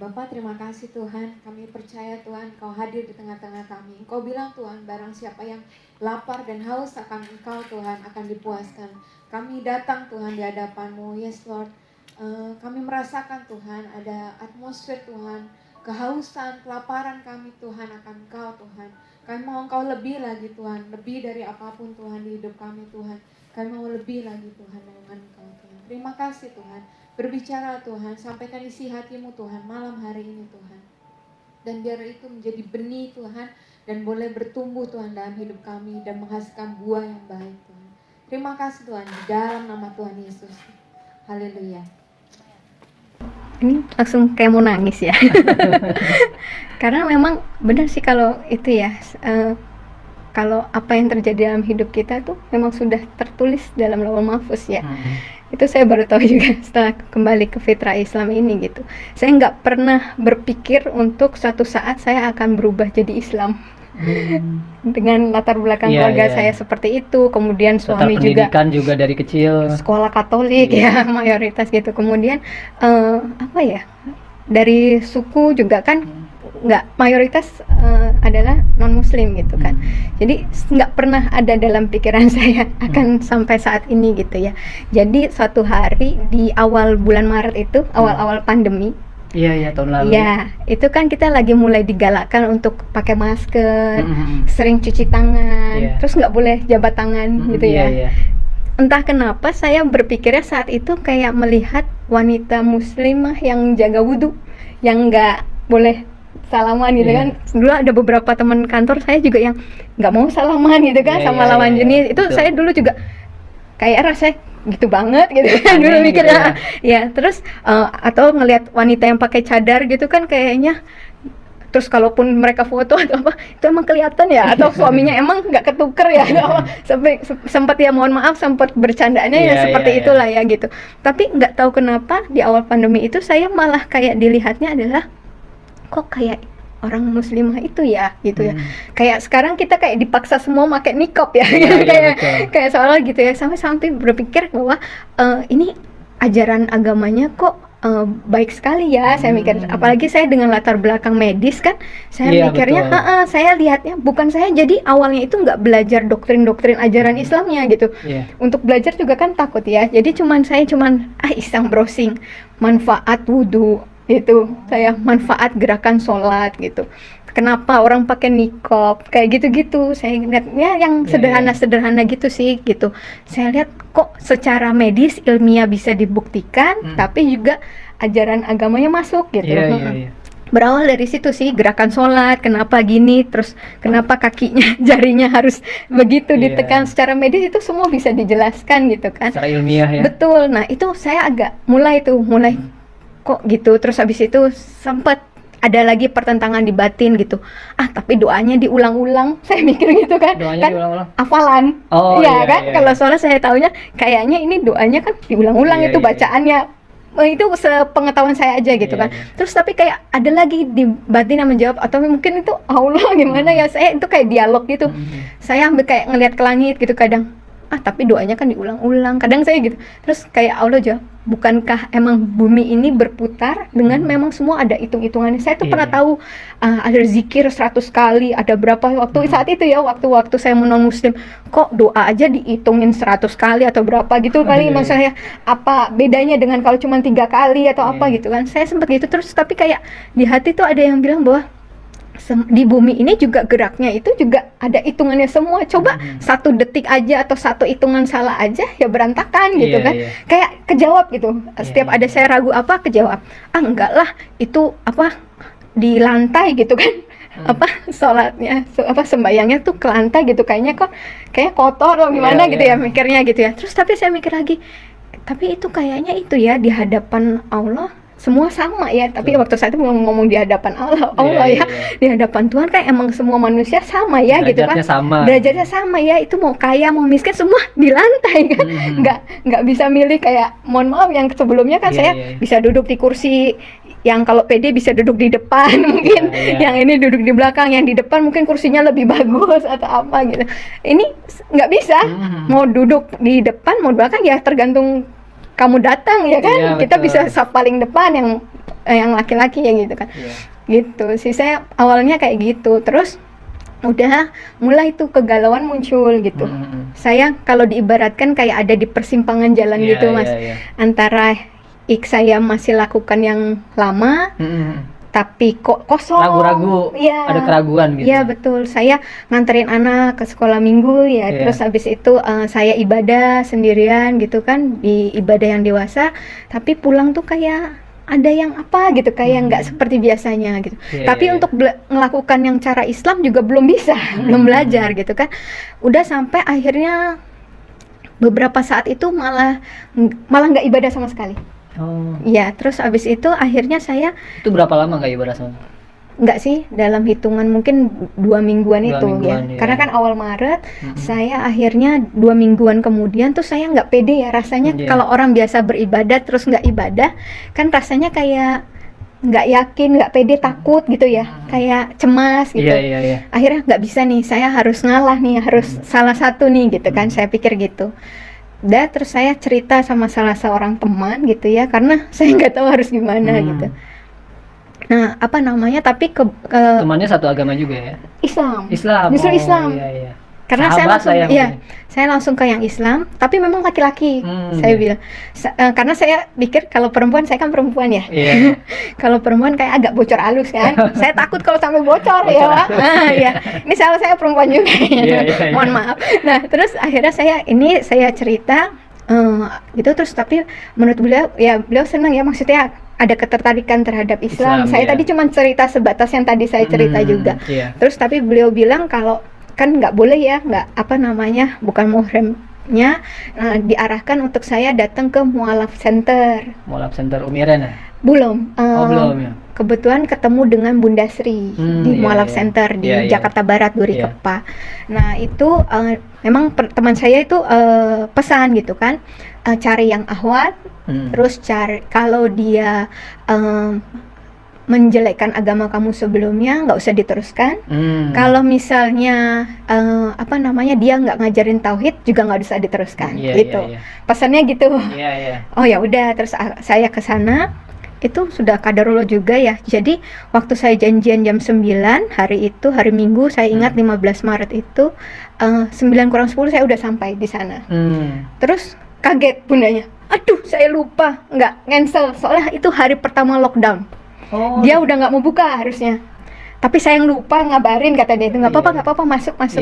Bapak, terima kasih Tuhan, kami percaya Tuhan Engkau hadir di tengah-tengah kami. Engkau bilang Tuhan, barang siapa yang lapar dan haus akan Engkau Tuhan akan dipuaskan. Kami datang Tuhan di hadapan-Mu, yes Lord. Kami merasakan Tuhan ada atmosfer Tuhan, kehausan, kelaparan kami Tuhan akan Engkau Tuhan. Kami mau Engkau lebih lagi Tuhan, lebih dari apapun Tuhan di hidup kami Tuhan. Kami mau lebih lagi Tuhan dengan Engkau Tuhan. Terima kasih Tuhan. Berbicara Tuhan, sampaikan isi hati-Mu Tuhan malam hari ini Tuhan. Dan biar itu menjadi benih Tuhan dan boleh bertumbuh Tuhan dalam hidup kami dan menghasilkan buah yang baik Tuhan. Terima kasih Tuhan di dalam nama Tuhan Yesus. Haleluya. Ini langsung kayak mau nangis ya. Karena memang benar sih kalau itu ya, kalau apa yang terjadi dalam hidup kita tuh memang sudah tertulis dalam Lauhul Mahfuz ya. Itu saya baru tahu juga setelah kembali ke fitrah Islam ini gitu. Saya nggak pernah berpikir untuk suatu saat saya akan berubah jadi Islam. Dengan latar belakang keluarga saya seperti itu, kemudian suami juga pendidikan juga dari kecil sekolah Katolik ya mayoritas gitu. Kemudian apa ya, dari suku juga kan nggak mayoritas adalah non muslim gitu kan. Jadi nggak pernah ada dalam pikiran saya akan sampai saat ini gitu ya. Jadi suatu hari di awal bulan Maret itu, awal-awal pandemi, iya tahun lalu ya itu kan kita lagi mulai digalakkan untuk pakai masker, sering cuci tangan, terus nggak boleh jabat tangan gitu ya. Entah kenapa saya berpikirnya saat itu kayak melihat wanita muslimah yang jaga wudhu, yang nggak boleh salaman gitu kan. Dulu ada beberapa teman kantor saya juga yang nggak mau salaman gitu kan sama lawan jenis. Itu betul. Saya dulu juga kayak rasanya gitu banget gitu kan dulu mikirnya gitu ya. Terus atau ngelihat wanita yang pakai cadar gitu kan kayaknya, terus kalaupun mereka foto atau apa itu emang kelihatan ya, atau suaminya emang nggak ketuker ya atau apa. Sampai sempat ya mohon maaf sempat bercandanya ya seperti itulah ya gitu. Tapi nggak tahu kenapa di awal pandemi itu saya malah kayak dilihatnya adalah kok kayak orang muslimah itu ya gitu ya. Kayak sekarang kita kayak dipaksa semua pakai niqab ya, kayak seolah gitu ya. Sampai berpikir bahwa ini ajaran agamanya kok baik sekali ya. Saya mikir, apalagi saya dengan latar belakang medis kan, saya mikirnya saya lihatnya bukan, saya jadi awalnya itu nggak belajar doktrin ajaran Islamnya gitu. Untuk belajar juga kan takut ya, jadi saya cuman iseng browsing manfaat wudhu itu, saya manfaat gerakan sholat gitu, kenapa orang pakai niqab kayak gitu-gitu. Saya lihatnya yang sederhana gitu sih gitu. Saya lihat kok secara medis ilmiah bisa dibuktikan, tapi juga ajaran agamanya masuk gitu. Berawal dari situ sih, gerakan sholat kenapa gini, terus kenapa kakinya jarinya harus begitu ditekan, secara medis itu semua bisa dijelaskan gitu kan, secara ilmiah ya. Betul. Nah itu saya agak mulai kok gitu. Terus habis itu sempat ada lagi pertentangan di batin gitu. Tapi doanya diulang-ulang. Saya mikir gitu kan. Doanya kan diulang-ulang. Hafalan. Kan. Kalau soalnya saya taunya kayaknya ini doanya kan diulang-ulang itu bacaannya. Itu sepengetahuan saya aja gitu kan. Terus tapi kayak ada lagi di batin yang menjawab, atau mungkin itu Allah gimana ya. Saya itu kayak dialog gitu. Saya ambil kayak ngelihat ke langit gitu kadang. Tapi doanya kan diulang-ulang. Kadang saya gitu. Terus kayak Allah jawab, bukankah emang bumi ini berputar dengan memang semua ada hitung-hitungannya. Saya tuh pernah tahu ada zikir 100 kali, ada berapa waktu saat itu ya, waktu saya non muslim, kok doa aja dihitungin 100 kali atau berapa gitu kali. Maksudnya apa bedanya dengan kalau cuma 3 kali atau apa gitu kan. Saya sempat gitu. Terus tapi kayak di hati tuh ada yang bilang bahwa di bumi ini juga geraknya itu juga ada hitungannya semua. Coba 1 detik aja atau 1 hitungan salah aja ya berantakan gitu kan. Kayak kejawab gitu. Setiap ada saya ragu apa, kejawab. Enggak lah, itu apa di lantai gitu kan. Sholatnya sembayangnya tuh ke lantai gitu, kayaknya kotor atau gimana gitu ya mikirnya gitu ya. Terus tapi saya mikir lagi, tapi itu kayaknya itu ya di hadapan Allah semua sama ya. Tapi waktu saya itu ngomong di hadapan Allah ya, di hadapan Tuhan kan emang semua manusia sama ya gitu kan, derajatnya sama ya. Itu mau kaya mau miskin semua di lantai kan. Nggak bisa milih kayak, mohon maaf yang sebelumnya kan saya bisa duduk di kursi yang kalau PD bisa duduk di depan mungkin, yang ini duduk di belakang, yang di depan mungkin kursinya lebih bagus atau apa gitu. Ini nggak bisa, mau duduk di depan mau di belakang ya tergantung kamu datang ya kan. Kita bisa paling depan yang yang laki-laki ya gitu kan. Gitu sih, saya awalnya kayak gitu. Terus udah mulai tuh kegalauan muncul gitu. Saya kalau diibaratkan kayak ada di persimpangan jalan gitu Mas, antara saya masih lakukan yang lama tapi kok kosong, ragu-ragu, ada keraguan gitu. Iya betul, saya nganterin anak ke sekolah minggu ya, terus habis itu saya ibadah sendirian gitu kan, di ibadah yang dewasa, tapi pulang tuh kayak ada yang apa gitu, kayak nggak seperti biasanya gitu. Tapi untuk melakukan yang cara Islam juga belum bisa, belum belajar gitu kan. Udah sampai akhirnya beberapa saat itu malah nggak ibadah sama sekali. Ya, terus abis itu akhirnya saya itu berapa lama nggak ibadah sama? Nggak sih, dalam hitungan mungkin 2 mingguan itu ya. Karena kan awal Maret, saya akhirnya 2 mingguan kemudian tuh saya nggak pede ya rasanya. Kalau orang biasa beribadah terus nggak ibadah, kan rasanya kayak nggak yakin, nggak pede, takut gitu ya, kayak cemas gitu. Akhirnya nggak bisa nih, saya harus ngalah nih, harus salah satu nih gitu kan, saya pikir gitu. Terus saya cerita sama salah seorang teman gitu ya, karena saya nggak tahu harus gimana gitu. Nah, apa namanya, tapi temannya satu agama juga ya? Islam. Justru Islam. Iya. Karena saya langsung ke yang Islam, tapi memang laki-laki. Saya bilang, karena saya pikir kalau perempuan, saya kan perempuan ya. Kalau perempuan kayak agak bocor halus kan. Saya takut kalau sampai bocor ya, Pak. Ya. Ini salah saya perempuan juga. Mohon maaf. Nah, terus akhirnya saya cerita gitu, terus tapi menurut beliau senang ya, maksudnya ada ketertarikan terhadap Islam. Saya tadi cuma cerita sebatas yang tadi saya cerita juga. Terus tapi beliau bilang kalau kan nggak boleh ya, bukan muhrimnya, diarahkan untuk saya datang ke Mualaf Center. Mualaf Center Umiran ya? Belum. Belum ya. Kebetulan ketemu dengan Bunda Sri di Mualaf Center di Jakarta Barat, Duri Kepa. Nah itu memang teman saya itu pesan gitu kan, cari yang ahwat, terus cari kalau dia menjelekkan agama kamu sebelumnya, nggak usah diteruskan. Kalau misalnya dia nggak ngajarin tauhid juga nggak usah diteruskan, gitu. Pesannya gitu. Oh ya udah, terus saya ke sana. Itu sudah qadarullah juga ya. Jadi waktu saya janjian jam 9 hari Minggu, saya ingat 15 Maret itu 9:10 saya udah sampai di sana. Terus kaget bundanya, aduh saya lupa nggak cancel, soalnya itu hari pertama lockdown. Dia udah nggak mau buka harusnya, tapi saya yang lupa ngabarin, kata dia itu nggak apa-apa masuk gitu.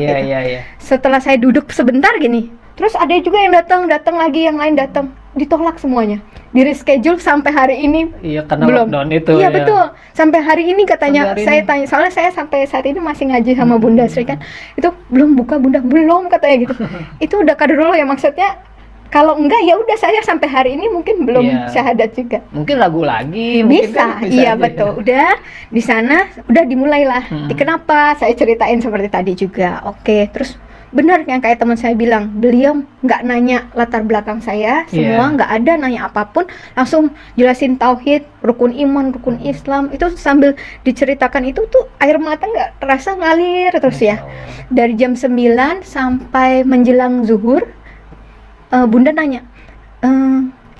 Setelah saya duduk sebentar gini, terus ada juga yang datang lagi, yang lain datang, ditolak semuanya, di reschedule sampai hari ini. Karena belum lockdown itu. Betul, sampai hari ini katanya. Saya tanya, soalnya saya sampai saat ini masih ngaji sama Bunda Sri kan, itu belum buka Bunda, belum katanya gitu. Itu udah qadarullah ya, maksudnya kalau enggak ya udah, saya sampai hari ini mungkin belum syahadat juga. Mungkin ragu lagi. Bisa betul. Udah di sana udah dimulailah. Kenapa? Saya ceritain seperti tadi juga. Oke, terus benar yang kayak teman saya bilang, beliau nggak nanya latar belakang saya, semua nggak ada nanya apapun, langsung jelasin tauhid, rukun iman, rukun Islam. Itu sambil diceritakan itu tuh air mata nggak terasa ngalir terus ya. Dari jam 9 sampai menjelang zuhur. Bunda nanya,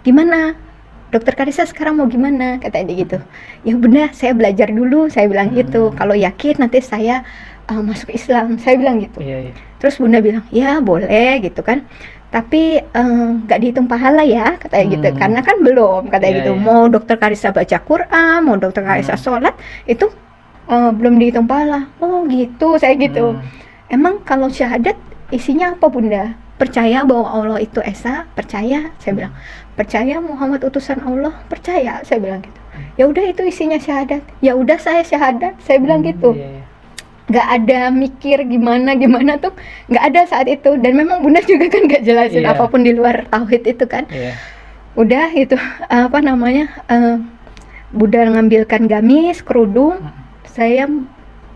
gimana Dokter Karissa sekarang mau gimana, kata dia gitu. Ya Bunda, saya belajar dulu, saya bilang gitu. Kalau yakin nanti saya masuk Islam, saya bilang gitu. Terus Bunda bilang, ya boleh gitu kan, tapi nggak dihitung pahala ya, katanya gitu. Karena kan belum, katanya gitu. Mau Dokter Karissa baca Quran, mau Dokter Karissa sholat, itu belum dihitung pahala. Oh gitu, saya gitu. Emang kalau syahadat isinya apa Bunda? Percaya bahwa Allah itu Esa, percaya, saya bilang. Percaya Muhammad utusan Allah, percaya, saya bilang gitu. Ya udah, itu isinya syahadat. Ya udah, saya syahadat, saya bilang gitu. Nggak ada mikir gimana tuh, nggak ada saat itu. Dan memang Bunda juga kan nggak jelasin apapun di luar tauhid itu kan. Udah itu Bunda ngambilkan gamis, kerudung, saya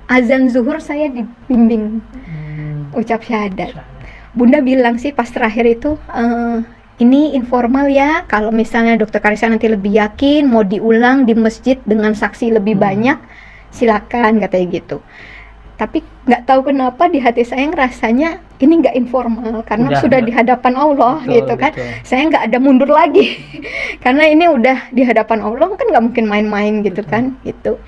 azan zuhur saya dibimbing ucap syahadat. Bunda bilang sih pas terakhir itu, ini informal ya, kalau misalnya Dokter Karissa nanti lebih yakin mau diulang di masjid dengan saksi lebih banyak, silakan, katanya gitu. tapi nggak tahu kenapa di hati saya ngerasanya ini nggak informal karena sudah di hadapan Allah, betul, gitu kan. betul. Saya nggak ada mundur lagi karena ini udah di hadapan Allah kan nggak mungkin main-main gitu kan, gitu.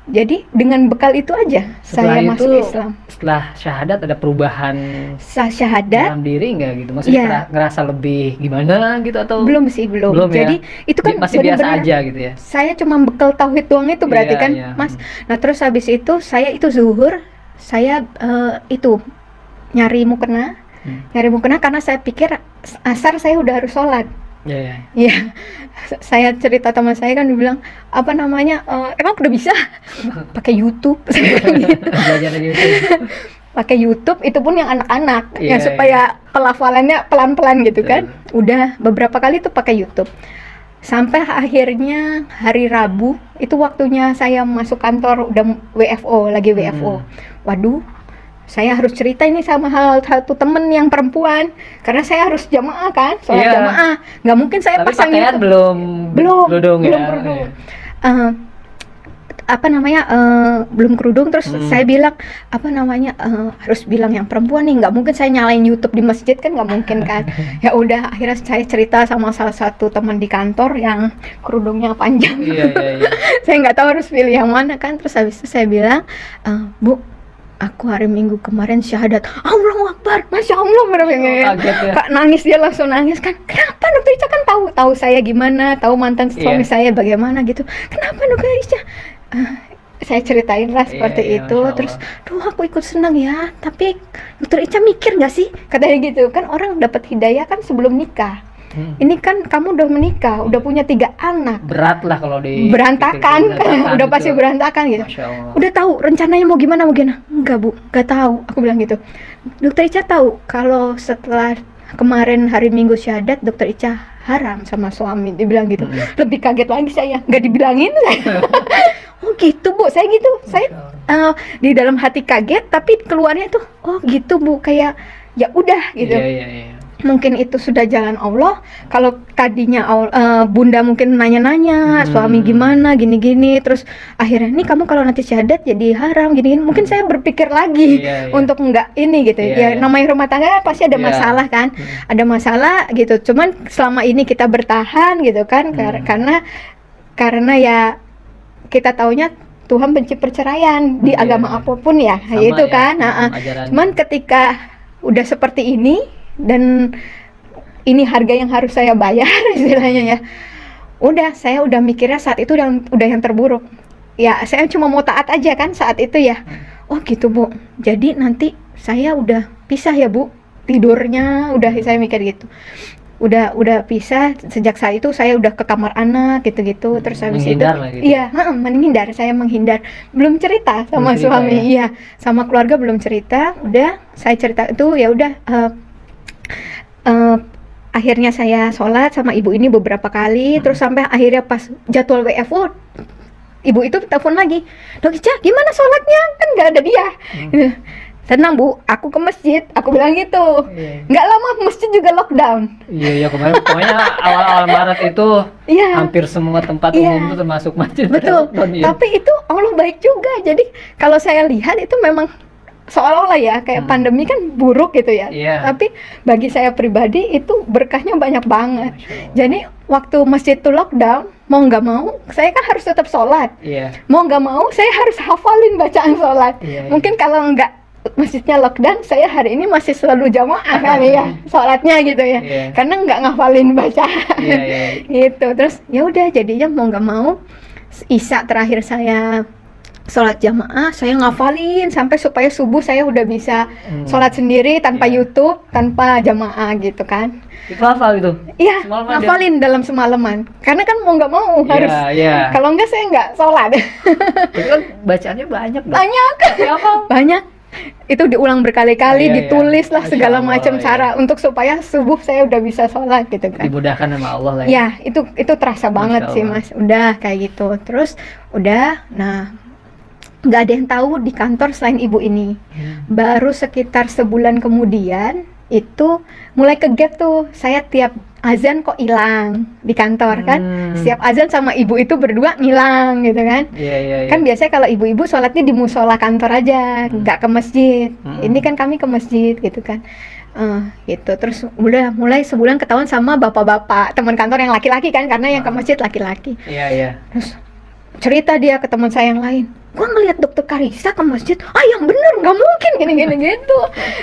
Jadi dengan bekal itu aja Setelah saya masuk Islam. Setelah syahadat ada perubahan Syahadat dalam diri nggak gitu? Maksudnya Iya. ngerasa lebih gimana gitu atau belum sih, belum. Belum ya? Jadi itu kan masih biasa benar-benar aja gitu ya? saya cuma bekal tauhid doang itu berarti Iya, kan, iya. Mas. Nah terus habis itu saya itu zuhur, saya itu nyari mukena karena saya pikir asar saya udah harus sholat. Iya. Iya, saya cerita teman saya kan dibilang apa namanya, emang udah bisa pakai YouTube, gitu. Belajar dari YouTube. Pakai YouTube itu pun yang anak-anak, Iya, yang supaya pelafalannya pelan-pelan gitu kan. Udah beberapa kali tuh pakai YouTube. Sampai akhirnya hari Rabu itu waktunya saya masuk kantor, udah WFO lagi WFO. Waduh, saya harus cerita ini sama satu temen yang perempuan karena saya harus jamaah kan, sholat Iya. jamaah. Nggak mungkin saya Tapi pasang pakaian YouTube. belum kerudung ya? belum kerudung. Belum kerudung. Terus saya bilang apa namanya, harus bilang yang perempuan nih, nggak mungkin saya nyalain YouTube di masjid kan, nggak mungkin kan. Ya udah akhirnya saya cerita sama salah satu teman di kantor yang kerudungnya panjang. Iya. Saya nggak tahu harus pilih yang mana kan. Terus habis itu saya bilang, Bu, aku hari Minggu kemarin syahadat. Allahu Akbar, Masya Allah, Kaget ya. Kak nangis, dia langsung nangis kan. Kenapa Dokter Ica kan tahu saya gimana, tahu mantan suami saya bagaimana gitu. Kenapa Dokter Ica? Saya ceritain lah seperti itu. Masya Allah. Terus, duh aku ikut senang ya. Tapi Dokter Ica mikir nggak sih? Katanya gitu kan, orang dapat hidayah kan sebelum nikah. Ini kan kamu udah menikah, udah punya 3 anak. Berat lah kalau Berantakan, udah gitu. pasti berantakan gitu. Masya Allah. Udah tahu rencananya mau gimana? Enggak Bu, enggak tahu. Aku bilang gitu. Dokter Ica tahu kalau setelah kemarin hari Minggu syahadat Dokter Ica haram sama suami, dibilang gitu. Lebih kaget lagi saya, nggak dibilangin saya. Oh gitu Bu, saya gitu. Saya di dalam hati kaget, tapi keluarnya tuh oh gitu Bu, kayak ya udah gitu. Iya. Mungkin itu sudah jalan Allah. Kalau tadinya bunda mungkin nanya-nanya suami gimana gini-gini, terus akhirnya nih kamu kalau nanti syahadat jadi haram gini-gini, mungkin saya berpikir lagi untuk enggak ini gitu. Ya namanya rumah tangga pasti ada masalah kan, ada masalah gitu. Cuman selama ini kita bertahan gitu kan, karena ya kita taunya Tuhan benci perceraian di agama apapun ya, itu kan. Cuman ketika udah seperti ini dan ini harga yang harus saya bayar istilahnya ya, saya udah mikirnya saat itu udah yang terburuk ya. Saya cuma mau taat aja kan saat itu ya. Oh gitu Bu, jadi nanti saya udah pisah ya Bu, tidurnya udah, saya mikir gitu. Udah pisah sejak saat itu. Saya udah ke kamar anak gitu-gitu. Terus habis itu iya, menghindar, saya menghindar, belum cerita sama suami ya? Iya, sama keluarga belum cerita. Udah saya cerita itu ya udah. Akhirnya saya sholat sama ibu ini beberapa kali, terus sampai akhirnya pas jadwal WFO, ibu itu telepon lagi, Dok Ica gimana sholatnya? Kan nggak ada dia. Tenang Bu, aku ke masjid, aku bilang gitu. Nggak lama masjid juga lockdown. Iya kemarin pokoknya awal-awal Maret itu hampir semua tempat umum itu termasuk masjid. Betul. Tapi itu Allah baik juga. Jadi kalau saya lihat itu memang seolah-olah ya kayak pandemi kan buruk gitu ya. Tapi bagi saya pribadi itu berkahnya banyak banget. Jadi waktu masjid itu lockdown, mau nggak mau saya kan harus tetap sholat. Mau nggak mau saya harus hafalin bacaan sholat. Mungkin kalau nggak masjidnya lockdown, saya hari ini masih selalu jamaah kali ya sholatnya gitu ya. Karena nggak ngafalin bacaan. Gitu. Terus ya udah jadinya mau nggak mau Isya terakhir saya sholat jamaah, saya ngafalin sampai supaya subuh saya udah bisa sholat sendiri tanpa YouTube, tanpa jamaah gitu kan. Itu hafal itu? Iya, ngafalin dalam semalaman. Karena kan mau nggak mau harus. Kalau enggak saya nggak sholat. Itu kan bacaannya banyak. Banyak. Itu diulang berkali-kali, ditulis lah segala macam cara untuk supaya subuh saya udah bisa sholat gitu kan. Dimudahkan sama Allah lah ya. Ya, itu terasa banget sih Mas. Udah kayak gitu. Terus udah, nggak ada yang tahu di kantor selain ibu ini. Baru sekitar sebulan kemudian itu mulai ke gap tuh. Saya tiap azan kok hilang di kantor kan. Setiap azan sama ibu itu berdua ngilang gitu kan. Kan biasanya kalau ibu-ibu sholatnya di musola kantor aja, nggak ke masjid. Ini kan kami ke masjid gitu kan. Gitu. Terus udah mulai sebulan ketahuan sama bapak-bapak teman kantor yang laki-laki kan, karena yang ke masjid laki-laki. Terus cerita dia ke teman saya yang lain, gua ngelihat dokter Karissa ke masjid, yang bener, nggak mungkin gini gitu.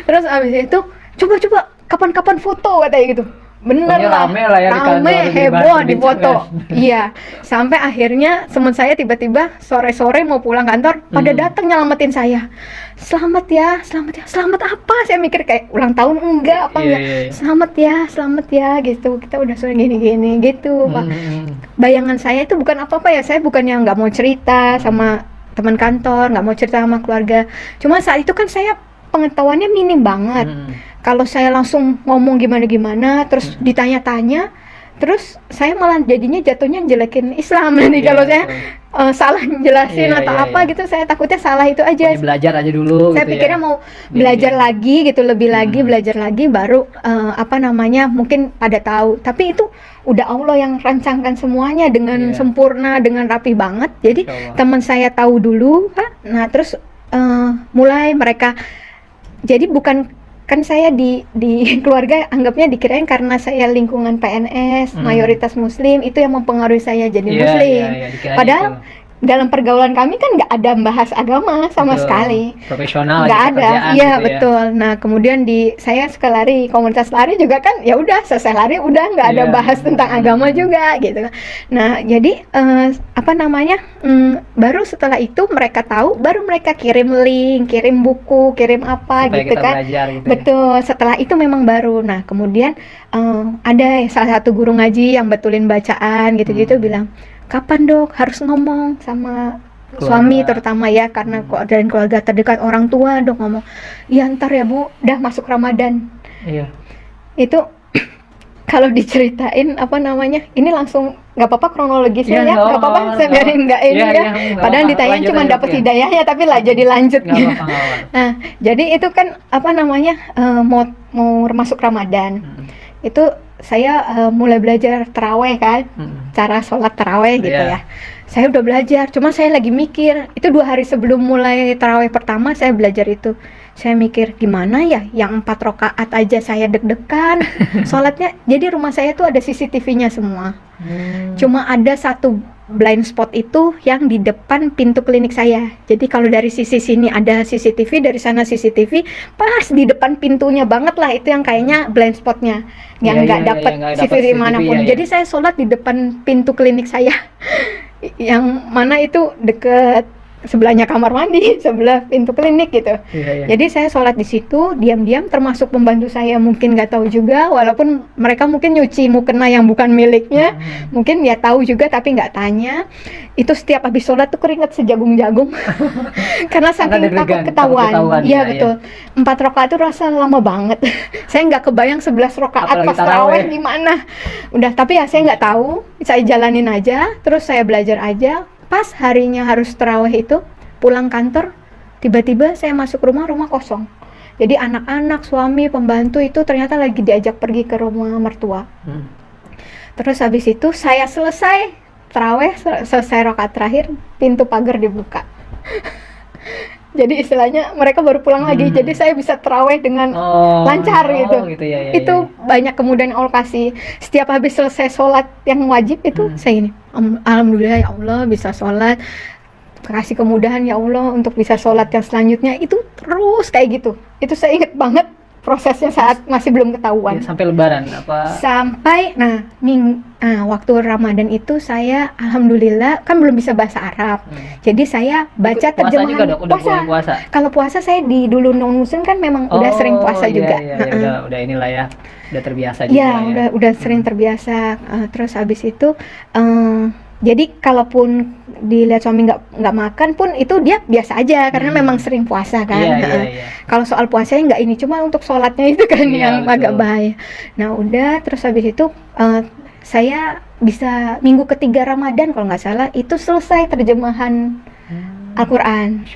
Terus abis itu coba kapan-kapan foto katanya gitu. Bener lah, rame lah ya, rame, heboh di foto. Iya, sampai akhirnya teman saya tiba-tiba sore-sore mau pulang kantor, pada datang nyelamatin saya. Selamat ya, selamat apa? Saya mikir kayak ulang tahun enggak, apa enggak? Selamat ya gitu. Kita udah sore gini-gini gitu, Pak. Bayangan saya itu bukan apa-apa ya, saya bukan yang nggak mau cerita sama teman kantor, nggak mau cerita sama keluarga. Cuma saat itu kan saya pengetahuannya minim banget. Kalau saya langsung ngomong gimana-gimana, terus ditanya-tanya, terus saya malah jadinya jatuhnya jelekin Islam nanti kalau saya salah jelasin atau apa gitu, saya takutnya salah itu aja. Pokoknya belajar aja dulu. Saya gitu pikirnya mau belajar lagi gitu, lebih lagi belajar lagi baru mungkin pada tahu. Tapi itu udah Allah yang rancangkan semuanya dengan sempurna, dengan rapi banget. Jadi teman saya tahu dulu, Pak. Nah terus mulai mereka, jadi bukan kan saya di keluarga anggapnya dikirain karena saya lingkungan PNS mayoritas muslim itu yang mempengaruhi saya jadi muslim. Padahal dalam pergaulan kami kan nggak ada bahas agama sama sekali, profesional nggak ada. Iya gitu betul. Nah kemudian saya suka lari, komunitas lari juga kan, ya udah selesai lari udah nggak ada bahas tentang agama juga gitu. Nah jadi baru setelah itu mereka tahu, baru mereka kirim link, kirim buku, kirim apa supaya gitu kan. Gitu betul. Setelah itu memang baru. Nah kemudian ada salah satu guru ngaji yang betulin bacaan gitu-gitu bilang, kapan dok harus ngomong sama suami terutama ya, karena dan keluarga terdekat, orang tua dok ngomong, ya ntar ya bu, udah masuk Ramadan. Itu kalau diceritain ini langsung nggak apa-apa kronologisnya ya, nggak apa-apa, saya biarin nggak ini ya. Padahal ditanya cuma dapat hidayahnya, tapi lah jadi lanjut. Nah jadi itu kan mau masuk Ramadan, itu saya mulai belajar taraweh kan, cara sholat taraweh gitu ya. Saya udah belajar, cuma saya lagi mikir, itu 2 hari sebelum mulai taraweh pertama saya belajar itu. Saya mikir gimana ya, yang 4 rakaat aja saya deg-degan sholatnya. Jadi rumah saya tuh ada CCTV-nya semua. Cuma ada satu blind spot itu yang di depan pintu klinik saya. Jadi kalau dari sisi sini ada CCTV, dari sana CCTV, pas di depan pintunya banget lah, itu yang kayaknya blind spotnya, yang nggak dapat CCTV manapun. Jadi saya sholat di depan pintu klinik saya, yang mana itu deket sebelahnya kamar mandi, sebelah pintu klinik gitu. Jadi saya sholat di situ, diam-diam, termasuk pembantu saya mungkin nggak tahu juga, walaupun mereka mungkin nyuci mukena yang bukan miliknya, mungkin ya tahu juga tapi nggak tanya. Itu setiap habis sholat tuh keringat sejagung-jagung, karena saking takut ketahuan. Iya betul. 4 rakaat itu rasa lama banget. Saya nggak kebayang 11 rakaat pas tarawih gimana. Udah, tapi ya saya nggak tahu, saya jalanin aja, terus saya belajar aja. Pas harinya harus tarawih itu, pulang kantor, tiba-tiba saya masuk rumah kosong. Jadi anak-anak, suami, pembantu itu ternyata lagi diajak pergi ke rumah mertua. Terus habis itu saya selesai tarawih, selesai rakaat terakhir, pintu pagar dibuka. Jadi istilahnya mereka baru pulang lagi, jadi saya bisa tarawih dengan lancar gitu. Itu banyak kemudian Allah kasih. Setiap habis selesai sholat yang wajib itu saya ini, alhamdulillah ya Allah bisa sholat, kasih kemudahan ya Allah untuk bisa sholat yang selanjutnya. Itu terus kayak gitu. Itu saya ingat banget prosesnya saat masih belum ketahuan. Sampai Lebaran apa? Sampai waktu Ramadan itu saya alhamdulillah kan belum bisa bahasa Arab. Jadi saya baca terjemahan. Puasa juga udah puasa. Kalau puasa saya dulu non muslim kan memang udah sering puasa juga. Udah inilah ya. Udah terbiasa juga. Iya, udah sering terbiasa. Terus habis itu jadi kalaupun dilihat suami nggak makan pun itu dia biasa aja karena memang sering puasa kan. Kalau soal puasanya nggak ini, cuma untuk sholatnya itu kan yang agak bahaya. Nah udah, terus habis itu saya bisa minggu ketiga Ramadan kalau nggak salah itu selesai terjemahan Al-Quran.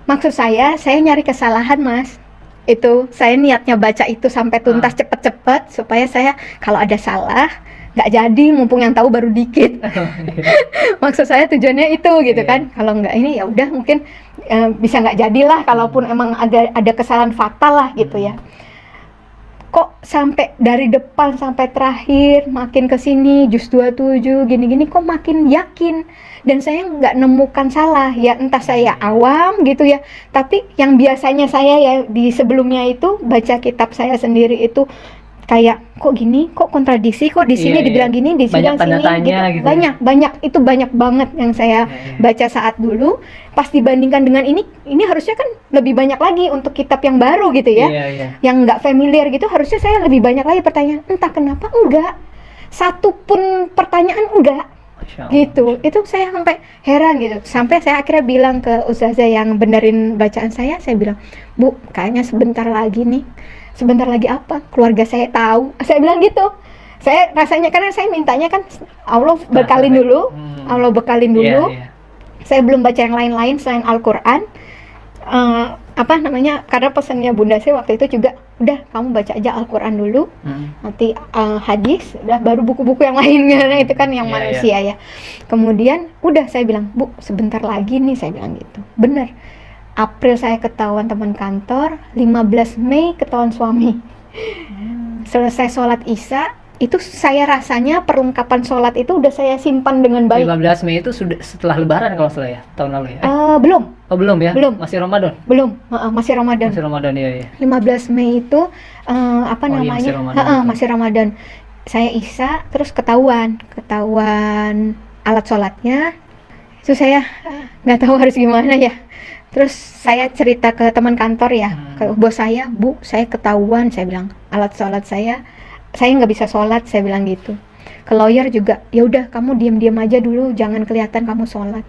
Maksud saya nyari kesalahan mas. itu saya niatnya baca itu sampai tuntas cepet-cepet supaya saya kalau ada salah nggak jadi, mumpung yang tahu baru dikit. Maksud saya tujuannya itu gitu kan. Kalau nggak ini ya udah mungkin bisa nggak jadilah, kalaupun emang ada kesalahan fatal lah gitu ya. Kok sampai dari depan sampai terakhir makin kesini juz 27 gini-gini kok makin yakin, dan saya nggak nemukan salah ya, entah saya awam gitu ya, tapi yang biasanya saya ya di sebelumnya itu baca kitab saya sendiri itu kayak kok gini, kok kontradiksi, kok di sini dibilang gini, di sini sini gitu. Banyak itu banyak banget yang saya baca saat dulu. Pas dibandingkan dengan ini harusnya kan lebih banyak lagi untuk kitab yang baru gitu ya, yang nggak familiar gitu, harusnya saya lebih banyak lagi pertanyaan. Entah kenapa enggak, satu pun pertanyaan enggak gitu. Itu saya sampai heran gitu, sampai saya akhirnya bilang ke ustazah yang benerin bacaan saya bilang, Bu, kayaknya sebentar lagi nih. Sebentar lagi apa? Keluarga saya tahu. Saya bilang gitu. Saya rasanya, karena saya mintanya kan Allah bekalin dulu. Allah bekalin dulu. Saya belum baca yang lain-lain selain Al-Qur'an. Karena pesannya Bunda saya waktu itu juga, udah kamu baca aja Al-Qur'an dulu. Nanti hadis, udah baru buku-buku yang lainnya. Nah, itu kan yang manusia ya. Kemudian udah saya bilang, Bu, sebentar lagi nih, saya bilang gitu. Bener. April saya ketahuan teman kantor, 15 Mei ketahuan suami. Selesai sholat Isya, itu saya rasanya perlengkapan sholat itu udah saya simpan dengan baik. 15 Mei itu sudah setelah Lebaran kalau salah ya, tahun lalu ya? Belum. Oh belum ya? Belum. Masih Ramadan? Belum, masih Ramadan. Masih Ramadan ya. 15 Mei itu Masih Ramadan. Masih Ramadan. Saya Isya, terus ketahuan alat sholatnya. Itu saya nggak tahu harus gimana ya. Terus saya cerita ke teman kantor ya, ke bos saya, Bu, saya ketahuan, saya bilang alat sholat saya nggak bisa sholat, saya bilang gitu. Ke lawyer juga, ya udah kamu diam-diam aja dulu, jangan kelihatan kamu sholat.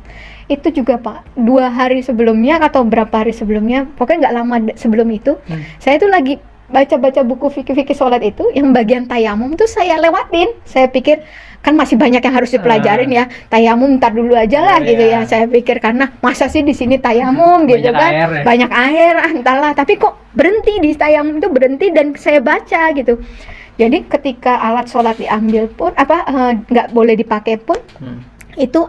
Itu juga Pak, 2 hari sebelumnya atau berapa hari sebelumnya, pokoknya nggak lama sebelum itu, saya tuh lagi baca-baca buku fikih-fikih sholat itu, yang bagian tayamum tuh saya lewatin. Saya pikir kan masih banyak yang harus dipelajarin ya, tayamum ntar dulu aja lah gitu ya. Saya pikir karena masa sih di sini tayamum gitu kan, banyak air entahlah. Tapi kok berhenti di tayamum itu, berhenti dan saya baca gitu. Jadi ketika alat sholat diambil pun nggak boleh dipakai pun, itu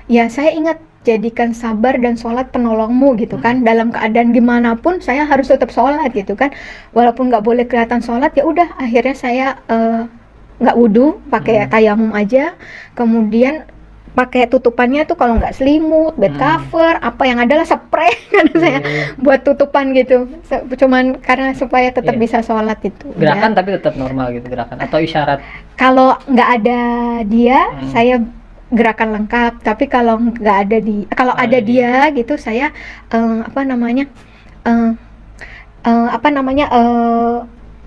ya saya ingat, jadikan sabar dan sholat penolongmu gitu kan. Dalam keadaan gimana pun saya harus tetap sholat gitu kan, walaupun nggak boleh kelihatan sholat. Ya udah akhirnya saya nggak wudu, pakai tayamum aja. Kemudian pakai tutupannya tuh kalau nggak selimut, bed cover, apa yang adalah spray kan saya buat tutupan gitu. Cuman karena supaya tetap bisa sholat itu. Gerakan ya. Tapi tetap normal gitu gerakan atau isyarat? Kalau nggak ada dia, saya gerakan lengkap. Tapi kalau nggak ada ada dia gitu, saya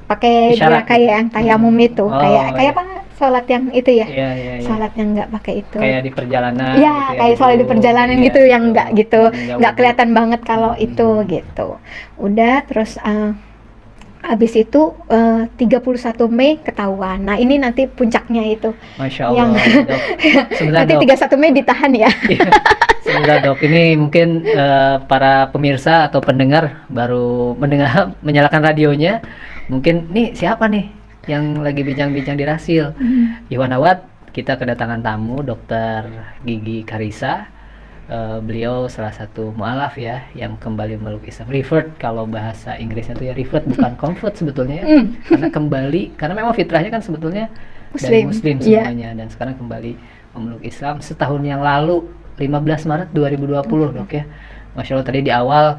pakai dia kayak yang tayamum itu, kayak apa, sholat yang itu ya, sholat yang nggak pakai itu, kayak di perjalanan gitu ya, kayak sholat di perjalanan gitu, yang nggak gitu, nggak kelihatan banget kalau itu gitu. Udah terus habis itu 31 Mei ketahuan. Nah ini nanti puncaknya itu, Masya Allah, Dok. Nanti 31 Mei ditahan ya. Sebentar Dok, ini mungkin para pemirsa atau pendengar baru menyalakan radionya. Mungkin nih siapa nih yang lagi bincang-bincang di Rasil. Iwanawat, kita kedatangan tamu Dokter Gigi Karissa. Beliau salah satu mualaf ya yang kembali memeluk Islam. Revert kalau bahasa Inggrisnya itu ya, revert bukan convert sebetulnya ya. Karena memang fitrahnya kan sebetulnya dari Muslim semuanya, dan sekarang kembali memeluk Islam setahun yang lalu, 15 Maret 2020 Dok ya. Masya Allah, tadi di awal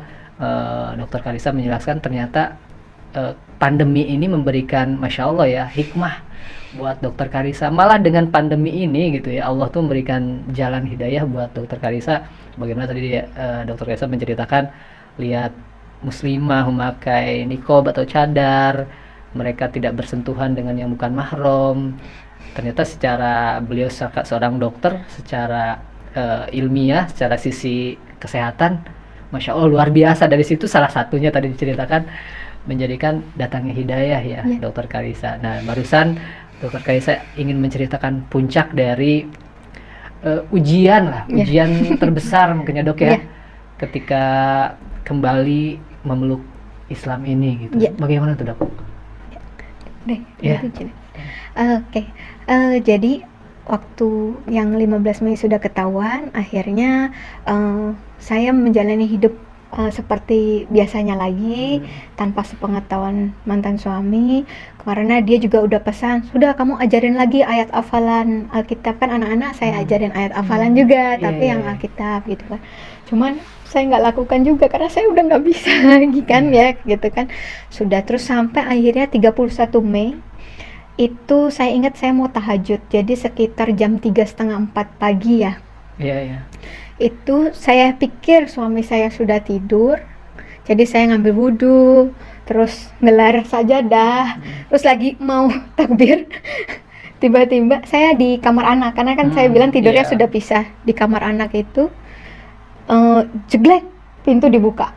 Dokter Karissa menjelaskan ternyata pandemi ini memberikan, Masya Allah ya, hikmah buat Dokter Karissa. Malah dengan pandemi ini gitu ya, Allah tuh memberikan jalan hidayah buat Dokter Karissa. Bagaimana tadi Dokter Karissa menceritakan, lihat muslimah memakai niqab atau cadar, mereka tidak bersentuhan dengan yang bukan mahram. Ternyata secara beliau seorang dokter, secara ilmiah, secara sisi kesehatan, Masya Allah luar biasa. Dari situ salah satunya tadi diceritakan menjadikan datangnya hidayah ya, Dokter Karissa. Nah barusan Dokter Karissa ingin menceritakan puncak dari ujian terbesar mungkin ya Dok ya, ketika kembali memeluk Islam ini gitu. Ya. Bagaimana tuh, Dok? Deh, Ya. gitu, Cina. Oke. Jadi waktu yang 15 Mei sudah ketahuan, akhirnya saya menjalani hidup seperti biasanya lagi, tanpa sepengetahuan mantan suami, karena dia juga udah pesan, sudah kamu ajarin lagi ayat hafalan Alkitab, kan anak-anak saya ajarin ayat hafalan juga, Iya, tapi iya, yang iya. Alkitab gitu kan. Cuman saya nggak lakukan juga karena saya udah nggak bisa lagi kan ya gitu kan. Sudah, terus sampai akhirnya 31 Mei itu saya ingat saya mau tahajud, jadi sekitar jam 3:30-4 pagi ya. Iya, iya. Itu saya pikir suami saya sudah tidur, jadi saya ngambil wudhu, terus ngelar sajadah, terus lagi mau takbir, tiba-tiba saya di kamar anak, karena kan saya bilang tidurnya iya. sudah pisah. Di kamar anak itu jeglek, pintu dibuka,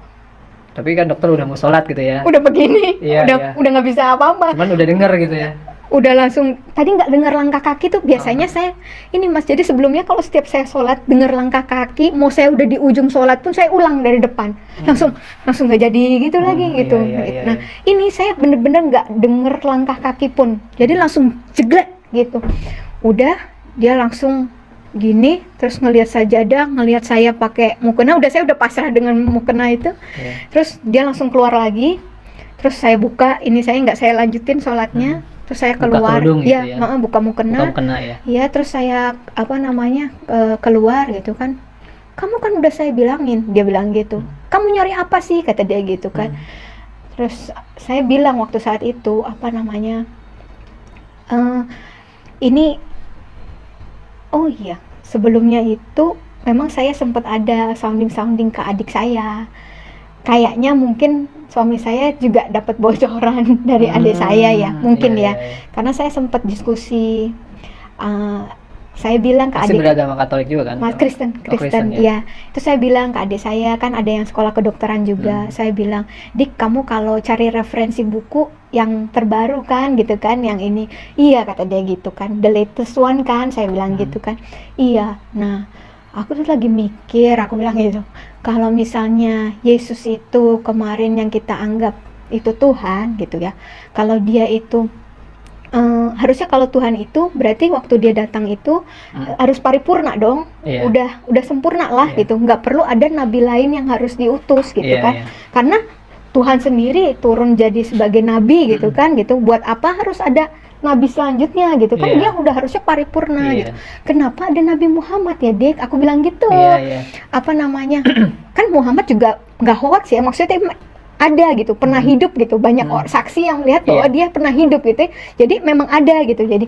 Tapi kan dokter udah mau sholat gitu ya. udah begini, Iya, iya. udah nggak bisa apa-apa. Cuman udah denger gitu ya. Udah langsung, tadi nggak dengar langkah kaki tuh biasanya saya ini Mas, jadi sebelumnya kalau setiap saya sholat dengar langkah kaki, mau saya udah di ujung sholat pun saya ulang dari depan, langsung nggak jadi gitu lagi gitu. Iya, iya, Nah iya. ini saya bener-bener nggak denger langkah kaki pun, jadi langsung jeglek gitu. Udah dia langsung gini, terus ngelihat sajadah, ngelihat saya pakai mukena, udah saya udah pasrah dengan mukena itu. Iya. Terus dia langsung keluar lagi, terus saya buka, ini saya nggak saya lanjutin sholatnya. Terus saya Buka keluar, kerudung gitu ya. buka mukena, Bukan kena ya. ya. Terus saya keluar gitu kan. Kamu kan udah saya bilangin, dia bilang gitu. Kamu nyari apa sih, kata dia gitu kan. Terus saya bilang waktu saat itu ini, oh iya, sebelumnya itu memang saya sempat ada sounding ke adik saya. Kayaknya mungkin suami saya juga dapat bocoran dari adik saya ya, mungkin iya, ya. iya. Karena saya sempat diskusi, saya bilang ke Masih adik, beragama Katolik juga kan? Mas Kristen, Oh, Kristen, ya. Itu saya bilang ke adik saya, kan ada yang sekolah kedokteran juga. Saya bilang, Dik, kamu kalau cari referensi buku yang terbaru kan, gitu kan, yang ini. Iya, kata dia gitu kan, the latest one kan, saya bilang gitu kan. Iya. Nah, aku tuh lagi mikir, aku bilang gitu, kalau misalnya Yesus itu kemarin yang kita anggap itu Tuhan gitu ya, kalau dia itu harusnya kalau Tuhan itu berarti waktu dia datang itu harus paripurna dong. Iya. Udah sempurna lah gitu, nggak perlu ada nabi lain yang harus diutus gitu Iya, kan. iya. Karena Tuhan sendiri turun jadi sebagai nabi gitu kan gitu. Buat apa harus ada nabi selanjutnya gitu kan? Iya. Dia udah harusnya paripurna Iya. gitu. Kenapa ada Nabi Muhammad ya, Dek? Aku bilang gitu. Iya, iya. Kan Muhammad juga nggak hoax ya, maksudnya ada gitu, pernah hidup gitu, banyak saksi yang melihat bahwa dia pernah hidup gitu, jadi memang ada gitu. Jadi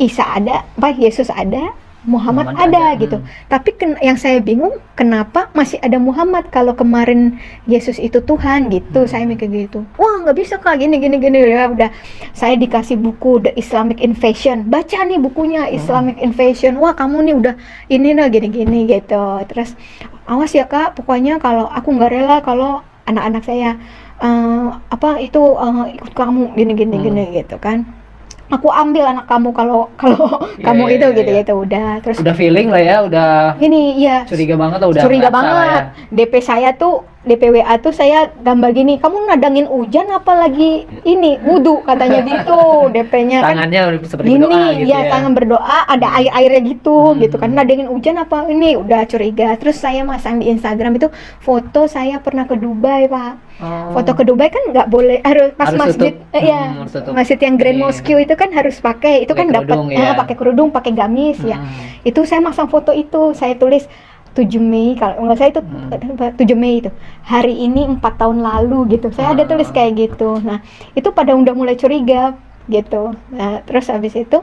Isa ada, Yesus ada, Muhammad ada gitu. Tapi yang saya bingung, kenapa masih ada Muhammad kalau kemarin Yesus itu Tuhan gitu. Saya mikir gitu, wah nggak bisa Kak, gini ya. Udah saya dikasih buku The Islamic Invasion, baca nih bukunya Islamic Invasion. Wah kamu nih udah ini lah gini gitu. Terus awas ya Kak, pokoknya kalau aku nggak rela kalau anak-anak saya ikut kamu gini gitu kan. Aku ambil anak kamu kalau kamu itu gitu. Udah feeling lah ya, udah ini ya curiga banget lah, udah curiga ngerasa lah banget ya. DP saya tuh, DPWA tuh saya gambar gini, kamu nadangin hujan apa lagi ini wudhu katanya gitu. DP-nya kan Tangannya seperti gini berdoa gitu ya. tangan berdoa, ada airnya gitu gitu kan, nadangin hujan apa ini, udah curiga. Terus saya masang di Instagram itu foto saya pernah ke Dubai Pak. Foto ke Dubai kan nggak boleh, harus pas Harus masjid tutup. harus Tutup. masjid yang Grand Ini. Mosque itu kan harus pakai, itu kan Pakai dapat kerudung, ya. pakai kerudung, pakai gamis ya. Itu saya masang foto itu, saya tulis 7 Mei kalau nggak saya itu 7 Mei itu hari ini 4 tahun lalu gitu, saya ada tulis kayak gitu. Nah itu pada udah mulai curiga gitu. Nah terus habis itu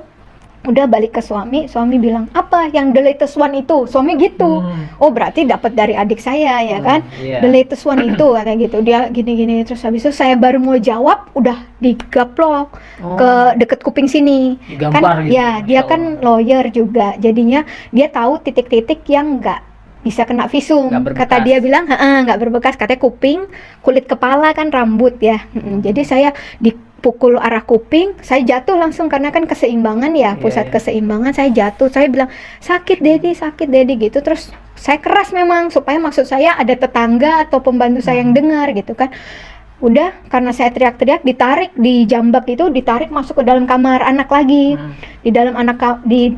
udah balik ke suami bilang, apa yang the latest one itu, suami gitu. Oh berarti dapat dari adik saya ya kan. Iya. The latest one itu katanya gitu, dia gini terus habis itu saya baru mau jawab udah digaplok ke deket kuping sini. Digampar Kan gitu. ya dia Masya kan lawyer juga, jadinya dia tahu titik-titik yang nggak bisa kena visum. Nggak berbekas. Kata dia bilang nggak berbekas, katanya kuping, kulit kepala kan rambut ya. Jadi saya dipukul arah kuping, saya jatuh langsung karena kan keseimbangan ya, pusat keseimbangan, saya jatuh. Saya bilang sakit Dedi gitu. Terus saya keras memang supaya maksud saya ada tetangga atau pembantu saya yang dengar gitu kan. Udah, karena saya teriak-teriak, ditarik, dijambak itu, ditarik masuk ke dalam kamar anak lagi. Di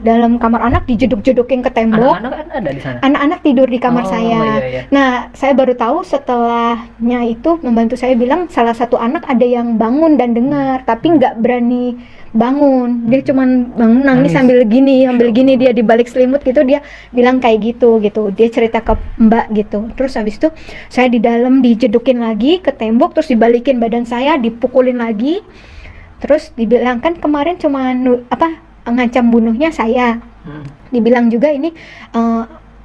dalam kamar anak dijeduk-jedukin ke tembok. Anak-anak kan ada di sana. Anak-anak tidur di kamar saya. Iya. Nah, saya baru tahu setelahnya itu membantu saya bilang salah satu anak ada yang bangun dan dengar, tapi nggak berani bangun. Dia cuman bangun nangis sambil gini dia di balik selimut gitu, dia bilang kayak gitu. Dia cerita ke Mbak gitu. Terus habis itu saya di dalam dijedukin lagi ke tembok, terus dibalikin badan saya, dipukulin lagi. Terus dibilang kan kemarin cuma ngancam bunuhnya saya. Dibilang juga ini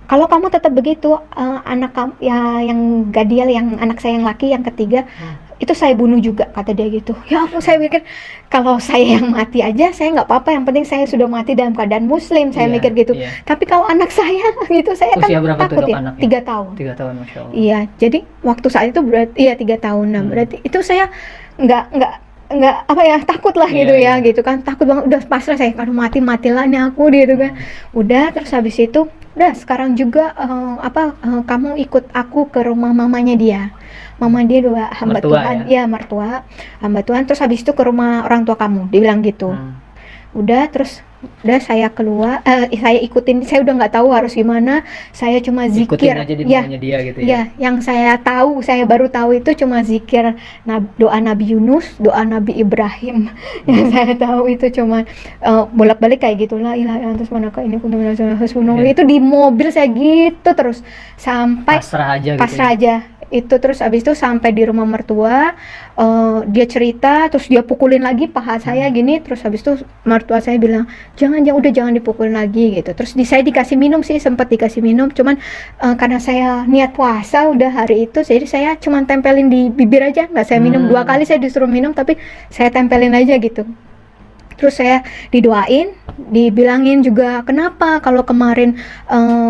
kalau kamu tetap begitu, anak kamu ya yang Gadiel, yang anak saya yang laki yang ketiga, itu saya bunuh juga, kata dia gitu. Ya aku, saya mikir kalau saya yang mati aja saya nggak apa-apa, yang penting saya sudah mati dalam keadaan muslim, saya mikir gitu. Tapi kalau anak saya gitu, saya usia kan takut ya. 3 tahun. 3 tahun, Masya Allah. Iya, jadi waktu saat itu berarti 3 tahun. Nah, berarti itu saya nggak takut lah gitu ya, gitu kan, takut banget, udah pasrah saya, kalau matilah nih aku gitu kan. Udah, terus habis itu udah, sekarang juga kamu ikut aku ke rumah mamanya dia. Mama dia dua hamba mertua, Tuhan, ya mertua, hamba Tuhan. Terus habis itu ke rumah orang tua kamu, dibilang gitu. Udah, terus saya keluar, saya ikutin, saya udah nggak tahu harus gimana, saya cuma zikir. Ikutin aja di maunya dia gitu ya. Ya, yang saya baru tahu itu cuma zikir doa Nabi Yunus, doa Nabi Ibrahim. Yang saya tahu itu cuma bolak-balik kayak gitu, la ilaha illallah, terus manakah ini itu di mobil saya gitu terus sampai pasrah aja aja. Itu terus abis itu sampai di rumah mertua, dia cerita, terus dia pukulin lagi paha saya gini, terus habis itu mertua saya bilang jangan dipukulin lagi gitu. Terus saya dikasih minum sih, sempat dikasih minum, cuman karena saya niat puasa udah hari itu, jadi saya cuman tempelin di bibir aja, nggak saya minum. 2 kali saya disuruh minum, tapi saya tempelin aja gitu. Terus saya didoain, dibilangin juga, kenapa kalau kemarin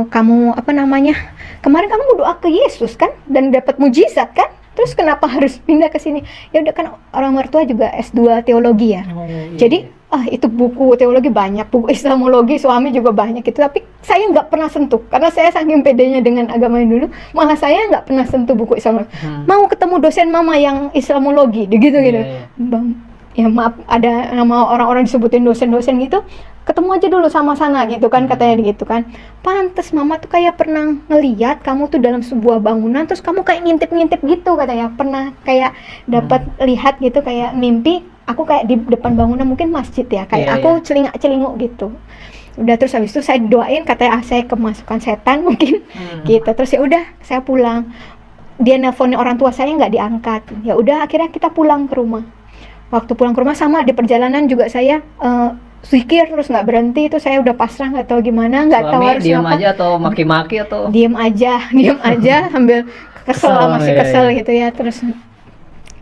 kamu kemarin kamu berdoa ke Yesus kan dan dapat mujizat kan, terus kenapa harus pindah ke sini? Ya udah, kan orang mertua juga S2 teologi ya. Jadi itu buku teologi banyak, buku Islamologi suami juga banyak gitu, tapi saya nggak pernah sentuh karena saya saking pedenya dengan agama yang dulu, malah saya nggak pernah sentuh buku Islamologi. Mau ketemu dosen mama yang Islamologi gitu. Bang, ya maaf, ada nama orang-orang disebutin dosen-dosen gitu, ketemu aja dulu sama sana gitu kan, katanya gitu kan. Pantes mama tuh kayak pernah ngeliat kamu tuh dalam sebuah bangunan, terus kamu kayak ngintip-ngintip gitu, katanya pernah kayak dapat lihat gitu, kayak mimpi aku kayak di depan bangunan, mungkin masjid ya, kayak aku celingak-celinguk gitu. Udah, terus habis itu saya doain, katanya saya kemasukan setan mungkin gitu. Terus ya udah, saya pulang, dia nelponin orang tua saya nggak diangkat. Ya udah, akhirnya kita pulang ke rumah. Waktu pulang ke rumah sama di perjalanan juga saya zikir terus nggak berhenti, itu saya udah pasrah, nggak tahu gimana, nggak tahu harus diam apa. aja atau maki-maki atau diam aja sambil masih kesel gitu ya. Terus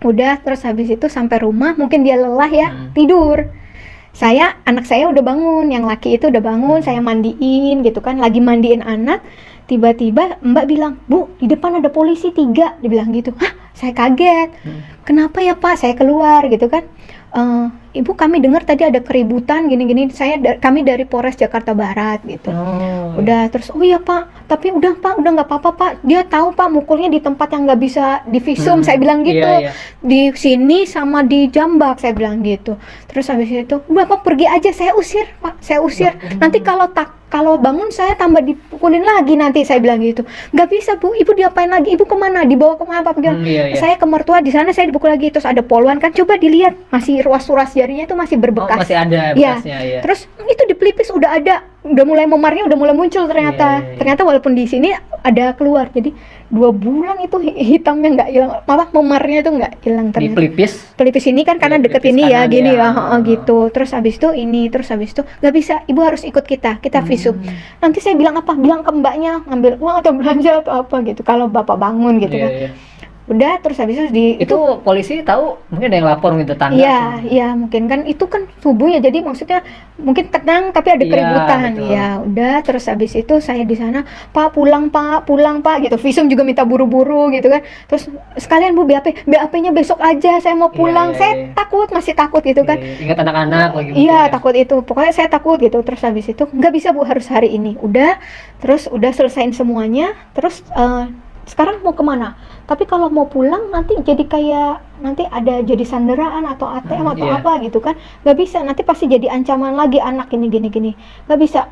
udah, terus habis itu sampai rumah, mungkin dia lelah ya, tidur. Anak saya udah bangun, yang laki itu udah bangun, saya mandiin gitu kan, lagi mandiin anak, tiba-tiba Mbak bilang, "Bu, di depan ada polisi 3," dibilang gitu. Hah, saya kaget. Kenapa ya Pak? Saya keluar gitu kan. Ibu, kami dengar tadi ada keributan gini-gini, kami dari Polres Jakarta Barat gitu. Udah, terus oh iya Pak, tapi udah Pak, udah nggak apa-apa Pak, dia tahu Pak mukulnya di tempat yang nggak bisa divisum, saya bilang gitu. Di sini sama di Jambak, saya bilang gitu. Terus habis itu udah Pak, pergi aja, saya usir Pak, saya usir. Nanti kalau bangun saya tambah dipukulin lagi nanti, saya bilang gitu. Nggak bisa Bu, Ibu diapain lagi? Ibu kemana? Dibawa kemana Pak? Saya ke mertua, di sana saya dipukul lagi. Terus ada poluan kan, coba dilihat, masih ruas-ruas jarinya itu masih berbekas. Masih ada bekasnya ya. Terus itu di pelipis udah ada, udah mulai memarnya, udah mulai muncul ternyata. Ternyata walaupun di sini ada keluar, jadi 2 bulan itu hitamnya nggak hilang, memarnya itu nggak hilang ternyata. Di pelipis ini kan karena deket ini ya, gini ya, gitu. Terus habis itu nggak bisa, Ibu harus ikut kita visum. Nanti saya bilang apa? Bilang ke mbaknya ngambil uang atau belanja atau apa gitu, kalau bapak bangun gitu kan. Udah, terus habis itu polisi tahu, mungkin ada yang lapor gitu, tetangga. Iya, mungkin kan itu kan subuh ya, jadi maksudnya mungkin tenang tapi ada keributan. Ya udah, terus habis itu saya di sana, Pak pulang Pak gitu. Visum juga minta buru-buru gitu kan. Terus sekalian Bu, BAP-nya besok aja, saya mau pulang. Saya masih takut gitu kan. Ingat anak-anak lagi. Iya, takut itu. Pokoknya saya takut gitu. Terus habis itu nggak bisa Bu, harus hari ini. Udah, terus udah selesain semuanya. Terus sekarang mau kemana? Tapi kalau mau pulang nanti jadi kayak nanti ada jadi sanderaan atau ATM atau Iya. apa gitu kan, nggak bisa, nanti pasti jadi ancaman lagi anak ini gini, nggak bisa.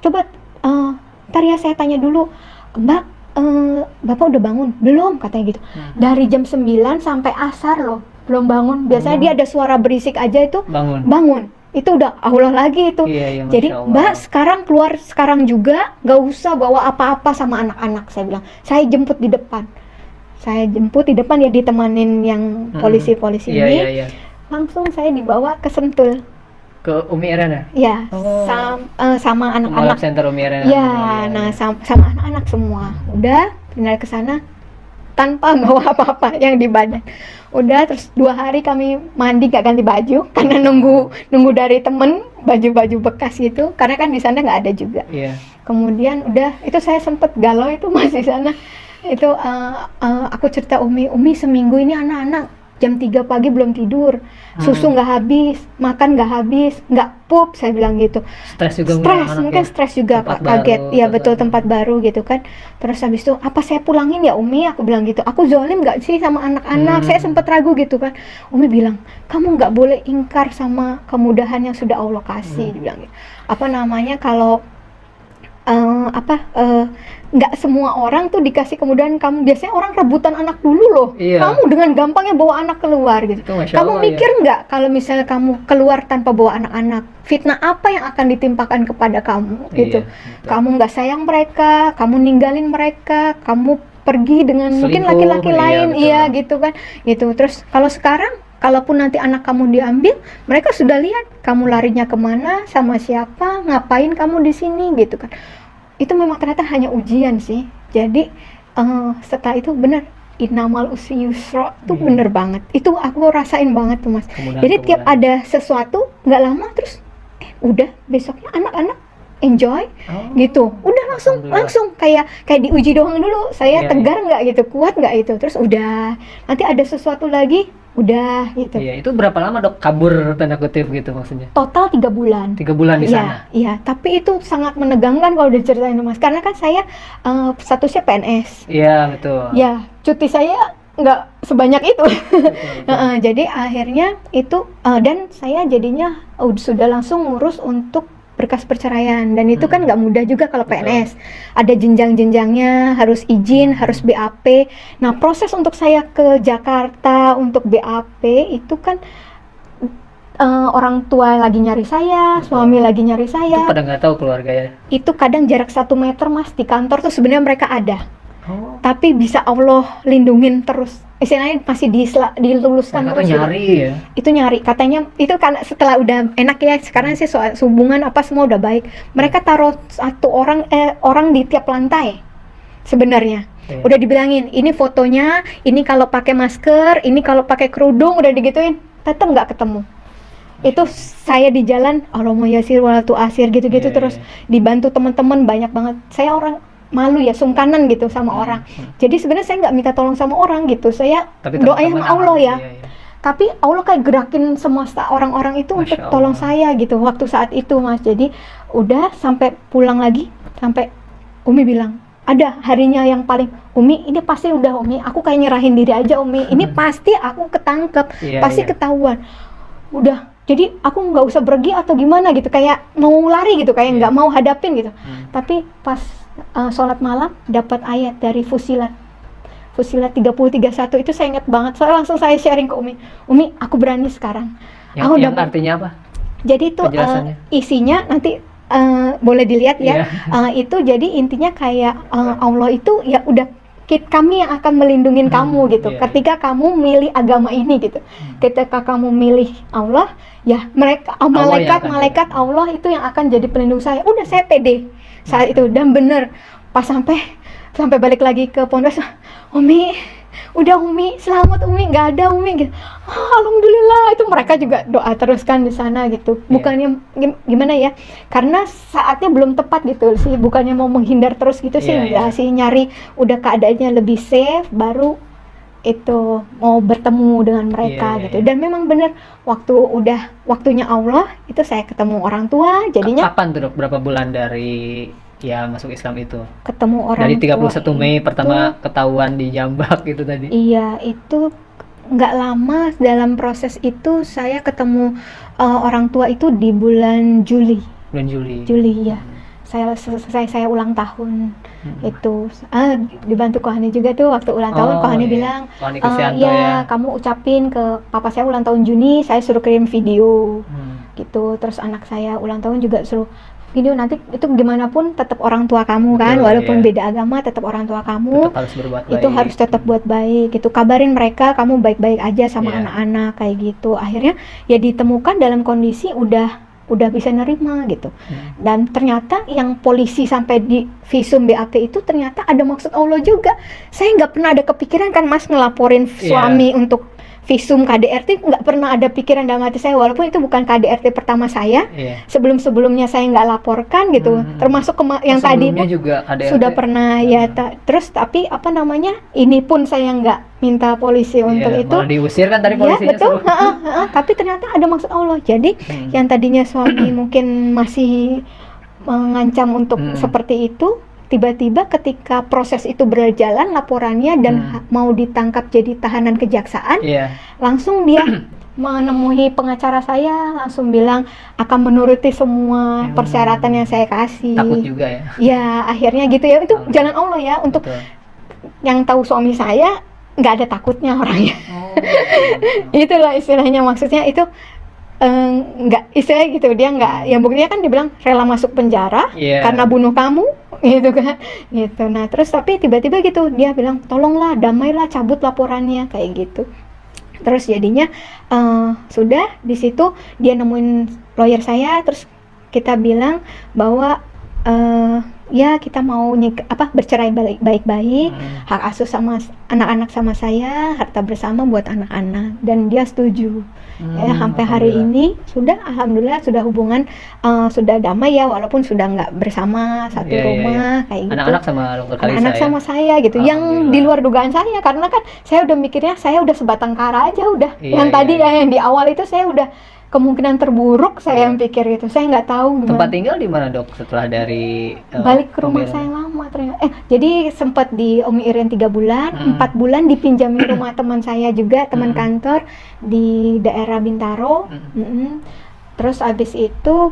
Coba ntar ya saya tanya dulu, Mbak, Bapak udah bangun? Belum, katanya gitu. Dari jam 9 sampai asar loh, belum bangun. Biasanya dia ada suara berisik aja itu bangun. Itu udah Allah lagi itu. Iya, Jadi Masya Allah. Mbak sekarang keluar sekarang juga, gak usah bawa apa-apa sama anak-anak. Saya bilang, saya jemput di depan. Saya jemput di depan ya, ditemanin yang polisi-polisi Iya, ini. iya. Langsung saya dibawa ke Sentul. Ke Umi Erana? Ya, Oh. sama Pembalap anak-anak. Center Umi Erana. Ya, nah sama anak-anak semua. Udah pindah ke sana tanpa bawa apa-apa yang di badan. Udah, terus 2 hari kami mandi gak ganti baju karena nunggu dari temen baju-baju bekas gitu, karena kan di sana nggak ada juga. Iya. Kemudian udah, itu saya sempet galau itu masih di sana. Itu aku cerita Umi seminggu ini anak-anak jam 3 pagi belum tidur, susu nggak habis, makan nggak habis, nggak pup, saya bilang gitu. Stres juga Mungkin stres juga, Tempat kaget, baru, ya betul, tempat baru gitu kan. Terus habis itu, apa saya pulangin ya Umi, aku bilang gitu, aku zolim nggak sih sama anak-anak, saya sempat ragu gitu kan. Umi bilang, kamu nggak boleh ingkar sama kemudahan yang sudah Allah kasih, dibilang gitu. Apa namanya, kalau nggak semua orang tuh dikasih kemudahan, kamu biasanya orang rebutan anak dulu loh. Iya. Kamu dengan gampangnya bawa anak keluar gitu. Itu Masya Kamu Allah, mikir nggak kalau misalnya kamu keluar tanpa bawa anak-anak, fitnah apa yang akan ditimpakan kepada kamu gitu. betul. Kamu nggak sayang mereka, kamu ninggalin mereka, kamu pergi dengan mungkin Selingkuh, laki-laki iya, lain, betul. iya gitu kan. Gitu. Terus kalau sekarang, kalaupun nanti anak kamu diambil, mereka sudah lihat kamu larinya kemana, sama siapa, ngapain kamu di sini gitu kan. Itu memang ternyata hanya ujian sih. Jadi setelah itu benar, innamal usri yusra tuh bener banget. Itu aku rasain banget tuh Mas. Jadi tiap ada sesuatu nggak lama terus udah besoknya anak-anak enjoy gitu. Udah langsung kayak diuji doang dulu. Saya tegar nggak gitu, kuat nggak itu. Terus udah nanti ada sesuatu lagi udah gitu. Iya, itu berapa lama Dok kabur tanda kutip gitu maksudnya? Total 3 bulan. 3 bulan di sana. Iya, tapi itu sangat menegangkan kalau diceritain Mas. Karena kan saya statusnya PNS. Iya, betul. Ya, cuti saya nggak sebanyak itu. Jadi akhirnya itu dan saya jadinya sudah langsung ngurus untuk berkas perceraian, dan itu kan nggak mudah juga kalau PNS. Ada jenjang-jenjangnya, harus izin, harus BAP. Nah, proses untuk saya ke Jakarta untuk BAP itu kan orang tua lagi nyari saya, suami lagi nyari saya. Itu pada nggak tahu keluarga ya? Itu kadang jarak 1 meter Mas, di kantor tuh sebenarnya mereka ada. Tapi bisa Allah lindungin terus. Istilahnya masih diluluskan Mereka terus. tuh nyari ya? Itu nyari, katanya itu kan setelah udah enak ya, sekarang sih soal hubungan apa semua udah baik. Mereka taruh 1 orang di tiap lantai sebenarnya. Udah dibilangin, ini fotonya, ini kalau pakai masker, ini kalau pakai kerudung, udah digituin, tetap nggak ketemu. Itu saya di jalan, Allahumma yasir wala tu'asir gitu-gitu terus dibantu teman-teman banyak banget. Saya orang malu ya, sungkanan gitu sama orang. Jadi sebenarnya saya nggak minta tolong sama orang gitu. Saya doanya sama Allah ya. Tapi Allah kayak gerakin semesta orang-orang itu untuk tolong saya gitu waktu saat itu Mas. Jadi udah sampai pulang lagi, sampai Umi bilang, ada harinya yang paling, Umi ini pasti udah Umi, aku kayak nyerahin diri aja Umi. Ini pasti aku ketangkep, pasti ketahuan. Udah, jadi aku nggak usah pergi atau gimana gitu, kayak mau lari gitu, kayak nggak mau hadapin gitu. Tapi pas sholat malam dapat ayat dari Fusilat 30:31 itu saya ingat banget. Soalnya langsung saya sharing ke Umi aku berani sekarang. Yang artinya apa? Jadi itu isinya nanti boleh dilihat ya. Itu jadi intinya kayak Allah itu ya udah kami yang akan melindungi kamu gitu. Ketika kamu milih agama ini gitu. Ketika kamu milih Allah, ya mereka malaikat Allah itu yang akan jadi pelindung saya. Udah, saya pede saat itu, dan bener pas sampai balik lagi ke pondok, Umi udah Umi selamat, Umi nggak ada Umi gitu. Alhamdulillah, itu mereka juga doa terus kan di sana gitu. Bukannya gimana ya, karena saatnya belum tepat gitu sih, bukannya mau menghindar terus gitu sih, enggak sih, nyari udah keadaannya lebih safe baru itu mau bertemu dengan mereka gitu. Dan memang bener waktunya Allah itu saya ketemu orang tua, jadinya kapan tuh Dok? Berapa bulan dari ya masuk Islam itu? Ketemu orang Dari 31 tua Mei pertama itu, ketahuan di Jambak gitu tadi. iya itu nggak lama dalam proses itu saya ketemu orang tua itu di bulan Juli. Bulan Juli. Juli ya. Saya ulang tahun itu dibantu Kohani juga tuh waktu ulang tahun. Kohani iya. bilang Kohani Kristianto ya ya. kamu ucapin ke papa saya ulang tahun Juni, saya suruh kirim video gitu. Terus anak saya ulang tahun juga suruh video, nanti itu gimana pun tetap orang tua kamu kan. Betul, walaupun iya. beda agama tetap orang tua kamu. Tetap harus berbuat Itu baik. harus tetap buat baik gitu, kabarin mereka kamu baik-baik aja sama Iya. anak-anak kayak gitu. Akhirnya ya ditemukan dalam kondisi udah bisa nerima gitu. Dan ternyata yang polisi sampai di visum BAP itu ternyata ada maksud Allah juga. Saya nggak pernah ada kepikiran kan Mas ngelaporin suami untuk visum KDRT, nggak pernah ada pikiran dalam hati saya, walaupun itu bukan KDRT pertama saya. Sebelum-sebelumnya saya nggak laporkan gitu, termasuk yang tadi pun juga KDRT sudah pernah ya. Terus tapi apa namanya, ini pun saya nggak minta polisi untuk itu. Malah diusir kan tadi polisinya. Ya betul, tapi ternyata ada maksud Allah. Jadi yang tadinya suami mungkin masih mengancam untuk seperti itu, tiba-tiba ketika proses itu berjalan laporannya dan mau ditangkap jadi tahanan kejaksaan, langsung dia menemui pengacara saya, langsung bilang akan menuruti semua persyaratan yang saya kasih. Takut juga ya? Ya akhirnya gitu ya, itu jalan Allah ya. Untuk yang tahu suami saya nggak ada takutnya orangnya. Itulah istilahnya, maksudnya itu nggak istilahnya gitu, dia nggak, yang buktinya kan dibilang rela masuk penjara karena bunuh kamu gitu kan gitu. Nah terus tapi tiba-tiba gitu dia bilang tolonglah damailah, cabut laporannya kayak gitu. Terus jadinya sudah di situ dia nemuin lawyer saya, terus kita bilang bahwa ya kita mau bercerai baik-baik, hak asuh sama anak-anak sama saya, harta bersama buat anak-anak, dan dia setuju. Ya sampai hari ini sudah alhamdulillah sudah hubungan sudah damai ya, walaupun sudah nggak bersama satu rumah kayak gitu. Anak-anak sama dokter Kalisa, anak-anak sama saya gitu, yang di luar dugaan saya, karena kan saya udah mikirnya saya udah sebatang kara aja udah. Yang tadi yang di awal itu saya udah kemungkinan terburuk saya yang pikir itu, saya nggak tahu gimana. Tempat tinggal di mana dok setelah dari balik ke rumah saya lama ternyata. Jadi sempat di Umi Iren 3 bulan, 4 bulan dipinjami rumah teman saya juga, teman kantor di daerah Bintaro. Terus abis itu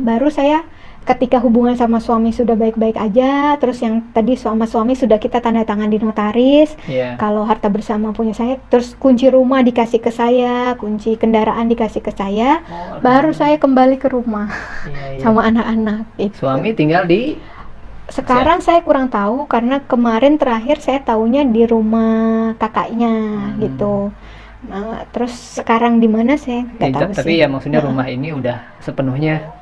baru saya ketika hubungan sama suami sudah baik-baik aja, terus yang tadi sama suami sudah kita tanda tangan di notaris, kalau harta bersama punya saya, terus kunci rumah dikasih ke saya, kunci kendaraan dikasih ke saya, baru saya kembali ke rumah sama anak-anak. Suami tinggal di? Sekarang saya kurang tahu, karena kemarin terakhir saya tahunya di rumah kakaknya gitu. Nah, terus sekarang di mana saya nggak tahu tapi sih. Ya maksudnya rumah ini udah sepenuhnya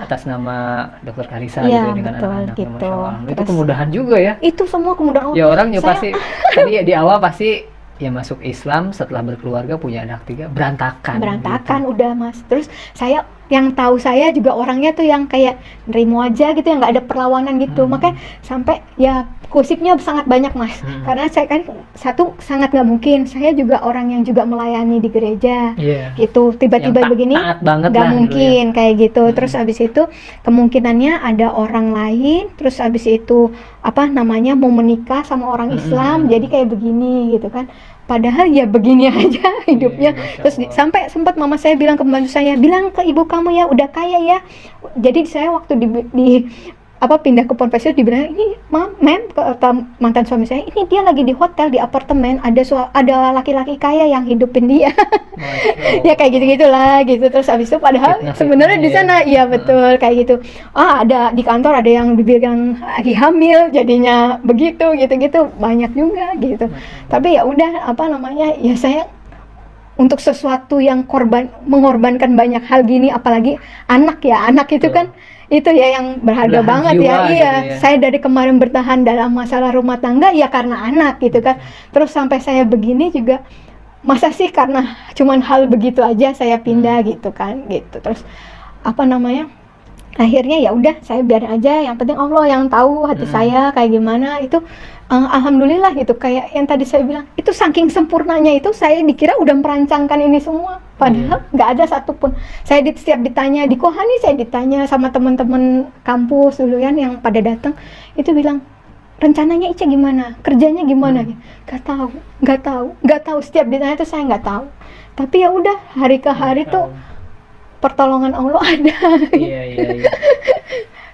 atas nama dokter Kalisa gitu, dengan anak-anak gitu. Itu kemudahan juga ya. Itu semua kemudahan. Ya orang pasti tadi di awal pasti ya masuk Islam, setelah berkeluarga punya anak 3 berantakan gitu. Udah Mas. Terus saya yang tahu saya juga orangnya tuh yang kayak nerimo aja gitu, yang nggak ada perlawanan gitu. Makanya sampai ya gosipnya sangat banyak Mas. Karena saya kan satu sangat nggak mungkin, saya juga orang yang juga melayani di gereja gitu, tiba-tiba begini nggak mungkin kayak gitu. Terus abis itu kemungkinannya ada orang lain, terus abis itu mau menikah sama orang Islam, jadi kayak begini gitu kan. Padahal ya begini aja hidupnya. Terus sampai sempat mama saya bilang ke pembantu saya, bilang ke ibu kamu ya udah kaya ya. Jadi saya waktu di pindah ke Ponpes dibilang, ini mem kata mantan suami saya, ini dia lagi di hotel di apartemen, ada laki-laki kaya yang hidupin dia. Ya kayak gitu-gitulah gitu. Terus abis itu padahal sebenarnya di sana iya betul kayak gitu. Ada di kantor ada yang dibilang lagi hamil, jadinya begitu gitu-gitu, banyak juga gitu. Tapi ya udah ya saya untuk sesuatu yang mengorbankan banyak hal gini, apalagi anak itu kan itu ya yang berharga banget ya. Saya dari kemarin bertahan dalam masalah rumah tangga ya karena anak gitu kan. Terus sampai saya begini juga, masa sih karena cuman hal begitu aja saya pindah gitu kan gitu. Terus akhirnya ya udah saya biarin aja, yang penting Allah yang tahu hati saya kayak gimana. Itu alhamdulillah gitu, kayak yang tadi saya bilang itu saking sempurnanya itu, saya dikira udah merancangkan ini semua, padahal nggak ada satupun. Saya setiap ditanya di Kohani, saya ditanya sama teman-teman kampus dulu kan yang pada datang, itu bilang rencananya Ica gimana, kerjanya gimana, nggak tahu. Setiap ditanya itu saya nggak tahu, tapi ya udah hari ke hari tuh pertolongan Allah ada. Iya.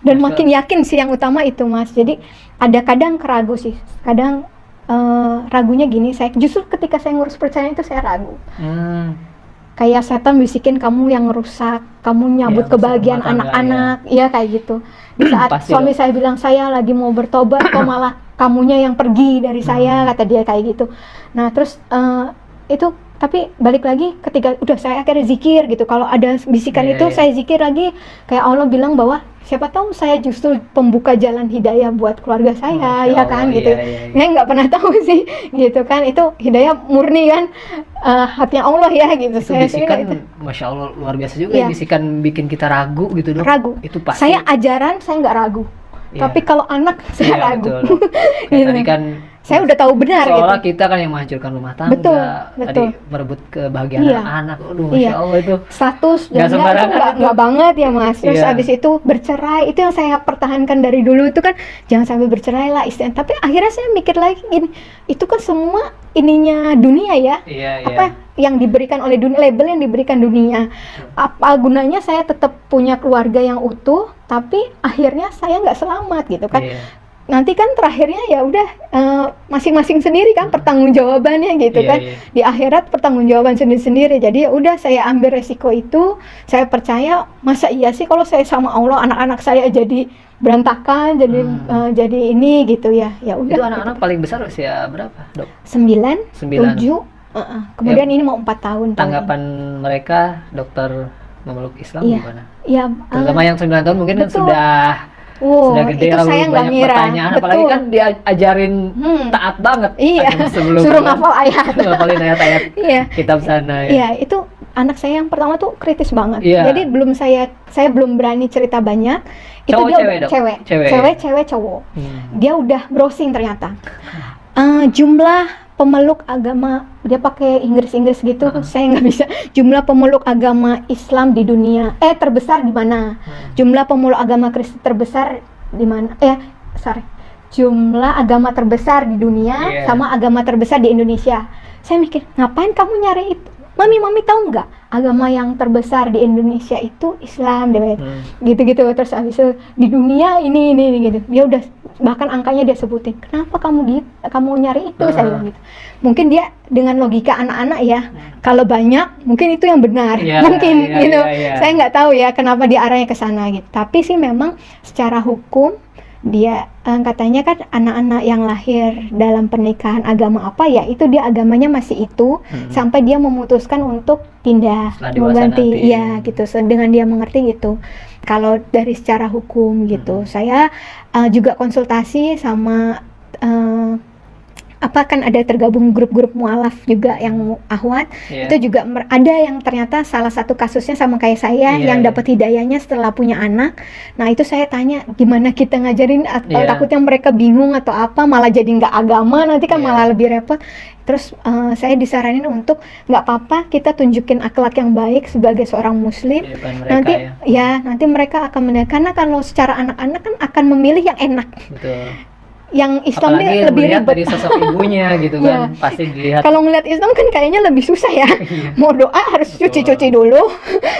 Dan makin yakin sih, yang utama itu Mas. Jadi ada kadang ragu sih, kadang ragunya gini, saya justru ketika saya ngurus perceraian itu saya ragu. Kayak setan bisikin, kamu yang rusak, kamu nyabut kebahagiaan anak-anak, ya kayak gitu. Di saat suami saya bilang saya lagi mau bertobat, kok malah kamunya yang pergi dari saya, kata dia kayak gitu. Nah terus itu, tapi balik lagi ketika udah saya akhirnya zikir gitu, kalau ada bisikan itu saya zikir lagi, kayak Allah bilang bahwa siapa tahu saya justru pembuka jalan hidayah buat keluarga saya, ya kan gitu. Saya nggak pernah tahu sih gitu kan, itu hidayah murni kan, hatinya Allah ya gitu. Itu saya bisikan itu. Masya Allah luar biasa juga, bisikan bikin kita ragu gitu Dok. Ragu. Itu pasti. Saya ajaran saya nggak ragu, tapi kalau anak saya ragu. Kayak tadi kan saya udah tahu benar seolah gitu. kita kan yang menghancurkan rumah tangga, tadi merebut kebahagiaan anak-anak. Aduh, Masya Allah itu status nggak sembarangan, nggak banget ya Mas. Terus abis itu bercerai, itu yang saya pertahankan dari dulu itu kan, jangan sampai bercerai lah istilahnya. Tapi akhirnya saya mikir lagi gini, itu kan semua ininya dunia ya. Apa yang diberikan oleh dunia, label yang diberikan dunia. Apa gunanya saya tetap punya keluarga yang utuh, tapi akhirnya saya nggak selamat gitu kan. Nanti kan terakhirnya ya udah masing-masing sendiri kan pertanggungjawabannya gitu kan. Di akhirat pertanggungjawaban sendiri-sendiri. Jadi ya udah saya ambil resiko itu. Saya percaya, masa iya sih kalau saya sama Allah anak-anak saya jadi berantakan, jadi ini gitu ya. Ya udah. Itu anak-anak paling besar usia berapa, Dok? 9, 7. Kemudian ini mau 4 tahun. Tanggapan mereka dokter memeluk Islam gimana? Ya, terutama yang 9 tahun mungkin kan sudah gede, itu saya nggak ngira. Pertanyaan, apalagi kan diajarin taat banget. Sebelum suruh ngafal ayat. Ngafalin ayat-ayat kitab sana. Iya, itu anak saya yang pertama tuh kritis banget. Jadi saya belum berani cerita banyak. Itu dia cewek cowok. Dia udah browsing ternyata. Jumlah pemeluk agama, dia pakai Inggris gitu, saya nggak bisa. Jumlah pemeluk agama Islam di dunia, terbesar di mana? Jumlah pemeluk agama Kristen terbesar di mana? Jumlah agama terbesar di dunia sama agama terbesar di Indonesia. Saya mikir, ngapain kamu nyari itu? Mami tahu nggak? Agama yang terbesar di Indonesia itu Islam, deh. Gitu-gitu. Terus habis itu di dunia ini gitu. Dia udah bahkan angkanya dia sebutin. Kenapa kamu nyari itu? Saya bilang gitu. Mungkin dia dengan logika anak-anak ya. Kalau banyak, mungkin itu yang benar. Mungkin gitu. Saya nggak tahu ya kenapa dia arahnya ke sana gitu. Tapi sih memang secara hukum dia katanya kan anak-anak yang lahir dalam pernikahan agama apa ya, itu dia agamanya masih itu sampai dia memutuskan untuk pindah mengganti gitu, dengan dia mengerti gitu. Kalau dari secara hukum gitu, saya juga konsultasi sama kan ada tergabung grup-grup mualaf juga yang ahwat, itu juga ada yang ternyata salah satu kasusnya sama kayak saya yang dapat hidayahnya setelah punya anak. Nah itu saya tanya gimana kita ngajarin, atau takutnya mereka bingung atau apa, malah jadi nggak agama nanti kan malah lebih repot. Terus saya disaranin untuk nggak apa-apa kita tunjukin akhlak yang baik sebagai seorang muslim, nanti nanti mereka akan menilai, karena kalau secara anak-anak kan akan memilih yang enak. Yang Islam ini lebih ribet dari sosok ibunya gitu kan. Pasti dilihat. Kalau ngeliat Islam kan kayaknya lebih susah ya. Mau doa harus cuci dulu.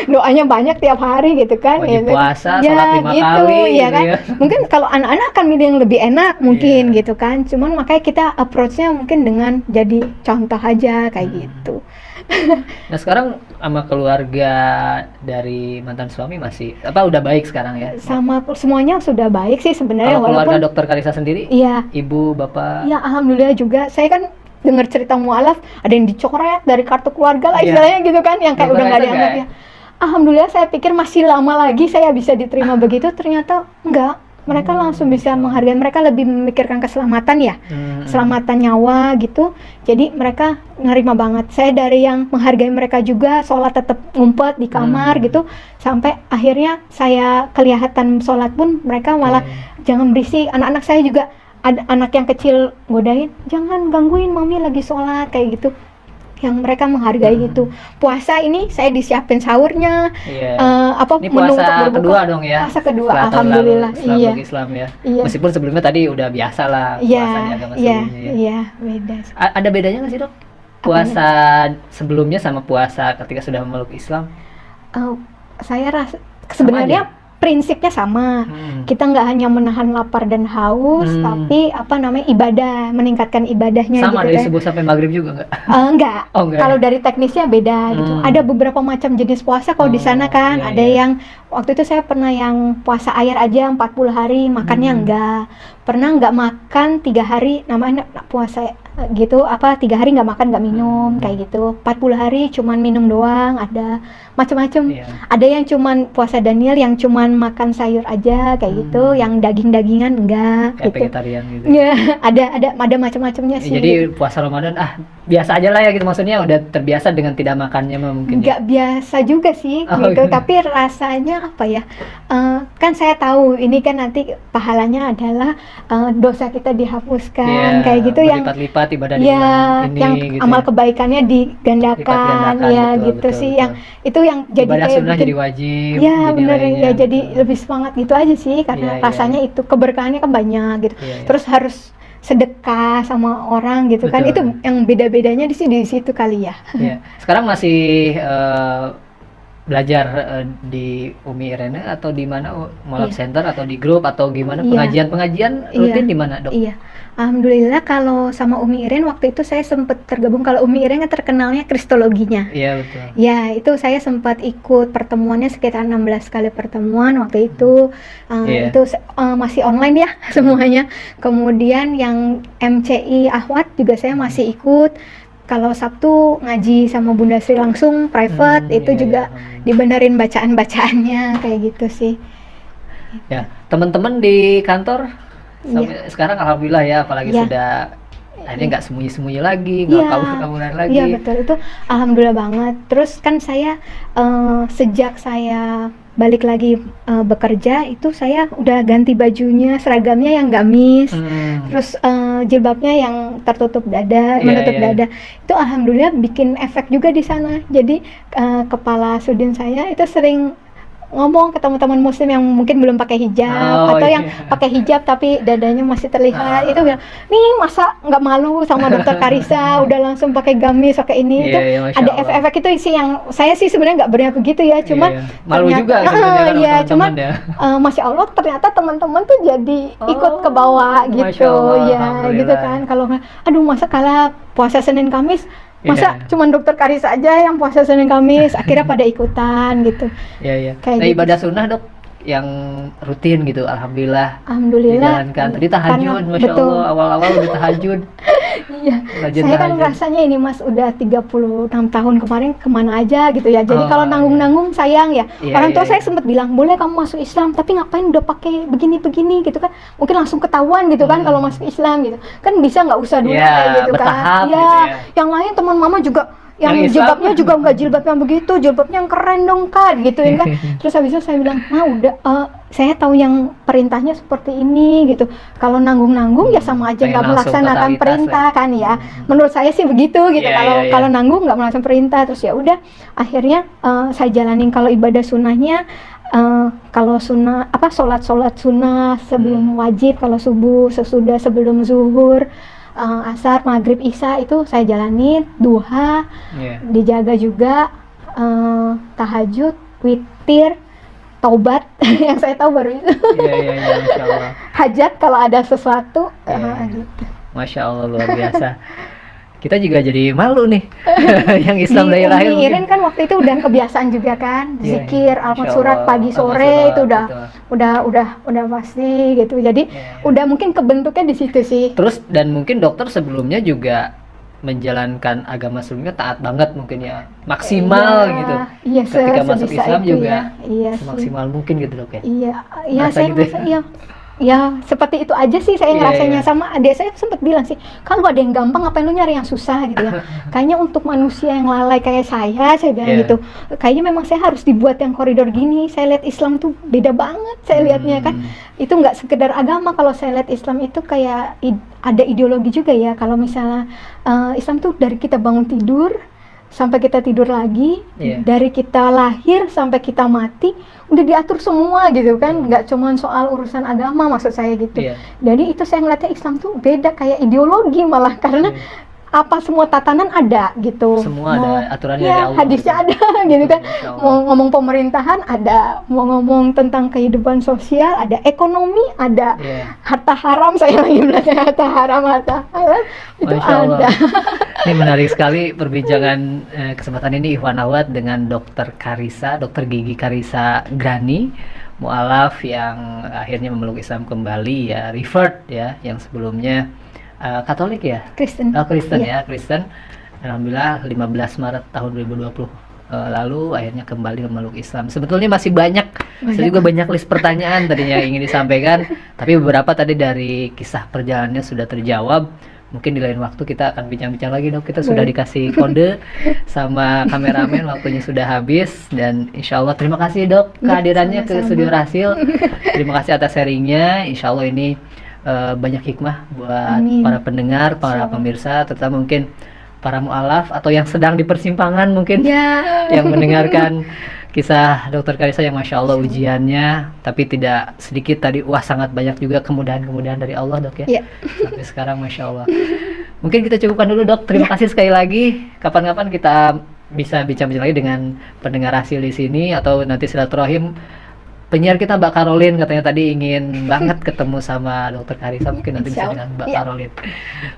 Doanya banyak tiap hari gitu kan. Wajib puasa, sholat 5 kali ya kan. Mungkin kalau anak-anak akan milih yang lebih enak mungkin gitu kan. Cuman makanya kita approach-nya mungkin dengan jadi contoh aja kayak gitu. Nah sekarang sama keluarga dari mantan suami masih udah baik sekarang ya? Sama semuanya sudah baik sih sebenarnya. Kalau keluarga dokter Karissa sendiri? Ibu, bapak? Ya alhamdulillah juga. Saya kan dengar cerita mualaf ada yang dicoret dari kartu keluarga lah istilahnya gitu kan, yang kayak udah nggak dianggap ya. Alhamdulillah saya pikir masih lama lagi saya bisa diterima begitu, ternyata enggak. mereka langsung bisa menghargai, mereka lebih memikirkan keselamatan ya, keselamatan nyawa gitu. Jadi mereka nerima banget. Saya dari yang menghargai mereka juga, sholat tetap ngumpet di kamar gitu, sampai akhirnya saya kelihatan sholat pun mereka malah jangan berisik. Anak-anak saya juga, ada anak yang kecil godain, jangan gangguin mami lagi sholat kayak gitu. Yang mereka menghargai itu. Puasa ini saya disiapin sahurnya, ini menu untuk puasa berbuka. kedua dong ya. Puasa kedua, Setelah tahun alhamdulillah. lalu, setelah Iya. masuk Islam ya. Iya. Meskipun sebelumnya tadi udah biasa lah puasa di agama sebelumnya ya. Iya, beda. Ada bedanya nggak sih dok? Puasa sebelumnya sama puasa ketika sudah memeluk Islam? Saya rasa sebenarnya prinsipnya sama. Kita nggak hanya menahan lapar dan haus, tapi ibadah, meningkatkan ibadahnya Sama gitu dari kan. subuh sampai maghrib juga nggak? Enggak. Oh, enggak Kalau ya? dari teknisnya beda gitu. Ada beberapa macam jenis puasa kalau di sana kan. Iya, Ada iya. yang waktu itu saya pernah yang puasa air aja 40 hari, makannya enggak. Pernah nggak makan 3 hari, namanya puasa gitu, 3 hari nggak makan nggak minum kayak gitu. 40 hari cuman minum doang, ada macam-macam. Iya. Ada yang cuman puasa Daniel yang cuman makan sayur aja kayak gitu, yang daging-dagingan enggak Kayak gitu. vegetarian gitu. Ya, ada macam-macamnya sih. Jadi puasa Ramadan biasa aja lah ya gitu, maksudnya udah terbiasa dengan tidak makannya mah mungkin. Nggak biasa juga sih Oh, gitu, iya. tapi rasanya apa ya, kan saya tahu ini kan nanti pahalanya adalah dosa kita dihapuskan kayak gitu, yang berlipat-lipat ibadah di ya bulan ini yang gitu. amal kebaikannya digandakan Digandakan, ya betul, gitu betul, sih, betul. yang itu yang jadi Ibadah kayak sunnah bikin, jadi wajib. ya jadi bener lainnya, ya, jadi betul. lebih semangat gitu aja sih, karena Iya, iya. rasanya itu keberkahannya kan banyak gitu. Iya, iya. Terus harus sedekah sama orang gitu kan, itu Betul. yang beda-bedanya di situ kali ya. Iya. Sekarang masih belajar di Umi Irene atau di mana, Molab Iya. Center atau di grup atau gimana, Iya. pengajian rutin di mana dok? Iya, alhamdulillah kalau sama Umi Iren waktu itu saya sempat tergabung. Kalau Umi Iren kan terkenalnya kristologinya. Iya betul. Ya, itu saya sempat ikut pertemuannya sekitar 16 kali pertemuan waktu itu. Iya. Itu masih online ya semuanya. Kemudian yang MCI Ahwat juga saya masih ikut. Kalau Sabtu ngaji sama Bunda Sri langsung private, itu Iya, juga iya. dibenerin bacaan-bacaannya kayak gitu sih. Ya, teman-teman di kantor sampai sekarang alhamdulillah ya, apalagi Iya. sudah akhirnya nggak sembunyi-sembunyi lagi, nggak Iya. kabur-kaburan lagi. Iya betul, itu alhamdulillah banget. Terus kan saya sejak saya balik lagi bekerja itu saya udah ganti bajunya, seragamnya yang gamis, terus jilbabnya yang tertutup dada, Iya, menutup iya. dada. Itu alhamdulillah bikin efek juga di sana. Jadi kepala sudin saya itu sering ngomong ke teman-teman muslim yang mungkin belum pakai hijab, Oh, atau iya. yang pakai hijab tapi dadanya masih terlihat, itu bilang, nih masa nggak malu sama dokter Karissa udah langsung pakai gamis, pakai Iya, ini. Itu iya, Masya ada Allah. efek-efek itu sih yang saya sih sebenarnya nggak berniat begitu ya, cuman Iya, iya. Malu juga sebenarnya kan iya, sama cuman teman-teman ya. Masya Allah ternyata teman-teman tuh jadi ikut ke Masya bawah gitu Allah, ya, alhamdulillah. gitu kan. Kalau nggak, aduh masa kalah puasa Senin Kamis, masa Iya. cuman dokter Karissa aja yang puasa Senin Kamis, akhirnya pada ikutan gitu. Iya, iya. Kayak Nah, gitu ibadah sunnah dok yang rutin gitu, alhamdulillah Alhamdulillah. dijalankan. Tadi tahajud, Karena- Masya betul. Allah, awal-awal udah tahajud. Iya, Rajin saya kan tahajud. rasanya ini Mas udah 36 tahun kemarin kemana aja gitu ya. Jadi Oh, kalau nanggung-nanggung sayang ya. Iya, Orang tua iya, saya iya. sempat bilang, boleh kamu masuk Islam, tapi ngapain udah pakai begini-begini gitu kan. Mungkin langsung ketahuan gitu kan kalau masuk Islam gitu. Kan bisa nggak usah dulu Iya, kayak gitu kan. bertahap Ya, gitu ya. yang lain teman mama juga yang Yang Islam. jilbabnya juga nggak jilbab yang begitu, jilbabnya yang keren dong Kak gituin kan. Terus habis itu saya bilang, "Ma udah saya tahu yang perintahnya seperti ini gitu. Kalau nanggung-nanggung ya sama aja Pengen nggak langsung melaksanakan totalitas perintah kan ya." Menurut saya sih begitu gitu. Iya, Kalau iya, iya. kalau nanggung nggak melaksanakan perintah, terus ya udah akhirnya saya jalanin. Kalau ibadah sunnahnya kalau sunnah sholat sunnah sebelum wajib, kalau subuh, sesudah, sebelum zuhur, asar, maghrib, isya itu saya jalanin. Duha Iya. dijaga juga, tahajud, witir, taubat yang saya tahu baru itu. Iya, iya, iya, Masya Allah. Hajat kalau ada sesuatu. Iya. Gitu. Masya Allah, luar biasa. Kita juga jadi malu nih yang Islam dari Di lahir Umi mungkin. Irin kan waktu itu udah kebiasaan juga kan, Iya, zikir, Masya alfat surat Allah, pagi alfat sore surat, itu udah pasti gitu. Jadi Iya. udah mungkin kebentuknya di situ sih. Terus dan mungkin dokter sebelumnya juga menjalankan agama sebelumnya taat banget mungkin ya, maksimal Iya, gitu. Iya, Ketika masuk sebisa Islam itu juga ya. Iya sih. semaksimal mungkin gitu dok ya. Iya, iya Merasa saya gitu ya? merasa iya. ya seperti itu aja sih saya Iya, ngerasanya. iya. Sama adik saya sempat bilang sih, kalau ada yang gampang ngapain lu nyari yang susah gitu ya. Kayaknya untuk manusia yang lalai kayak saya bilang Iya. gitu, kayaknya memang saya harus dibuat yang koridor gini. Saya lihat Islam tuh beda banget saya lihatnya kan. Itu nggak sekedar agama, kalau saya lihat Islam itu kayak ada ideologi juga ya. Kalau misalnya Islam tuh dari kita bangun tidur sampai kita tidur lagi, Iya. dari kita lahir sampai kita mati udah diatur semua gitu kan, nggak cuman soal urusan agama maksud saya gitu. Iya. Jadi itu saya ngeliatnya Islam tuh beda kayak ideologi malah, karena apa semua tatanan ada gitu. Semua ada aturannya ya, dari Allah. hadisnya ada gitu kan. Masya Allah. Mau ngomong pemerintahan ada, mau ngomong tentang kehidupan sosial ada, ekonomi ada, Iya. harta haram saya lagi belajar harta haram itu Masya Allah. ada. Ini menarik sekali perbincangan kesempatan ini Ikhwan Akhwat dengan Dokter Karissa, Dokter Gigi Karissa Grani, mualaf yang akhirnya memeluk Islam kembali ya, revert ya, yang sebelumnya Katolik ya, Kristen. Kristen Iya. ya, Kristen. Alhamdulillah 15 Maret tahun 2020 lalu akhirnya kembali memeluk Islam. Sebetulnya masih banyak, saya juga banyak list pertanyaan tadinya ingin disampaikan, tapi beberapa tadi dari kisah perjalanannya sudah terjawab. Mungkin di lain waktu kita akan bincang-bincang lagi, Dok. Kita sudah dikasih kode sama kameramen, waktunya sudah habis, dan insya Allah terima kasih, Dok, kehadirannya ke sama-sama. Studio Rasil. Terima kasih atas sharingnya. Insya Allah ini banyak hikmah buat Amin. para pendengar, para pemirsa, terutama mungkin para mualaf atau yang sedang di persimpangan mungkin Ya. yang mendengarkan kisah Dokter Karissa yang Masya Allah ujiannya, tapi tidak sedikit tadi, wah sangat banyak juga kemudahan-kemudahan dari Allah, Dok ya. Iya. Sampai sekarang Masya Allah. Mungkin kita cukupkan dulu, Dok. Terima kasih sekali lagi. Kapan-kapan kita bisa bincang-bincang lagi dengan pendengar Rasil di sini, atau nanti silaturahim. Penyiar kita Mbak Caroline katanya tadi ingin banget ketemu sama Dokter Karissa, mungkin nanti bisa Insya dengan Allah. Mbak Iya. Caroline.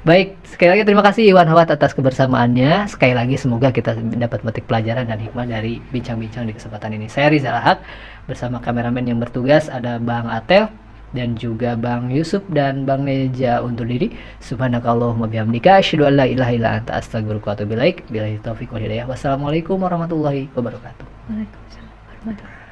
Baik, sekali lagi terima kasih Iwan Akhwat atas kebersamaannya. Sekali lagi semoga kita dapat memetik pelajaran dan hikmah dari bincang-bincang di kesempatan ini. Saya Rizal Ahad bersama kameramen yang bertugas, ada Bang Atel dan juga Bang Yusuf dan Bang Neja undur diri. Subhanakallahumma bihamdika asyhadu an la ilaha illa anta astaghfiruka wa atubu ilaik. Billahi taufiq wal hidayah. Wassalamualaikum warahmatullahi wabarakatuh. Waalaikumsalam warahmatullahi wabarakatuh.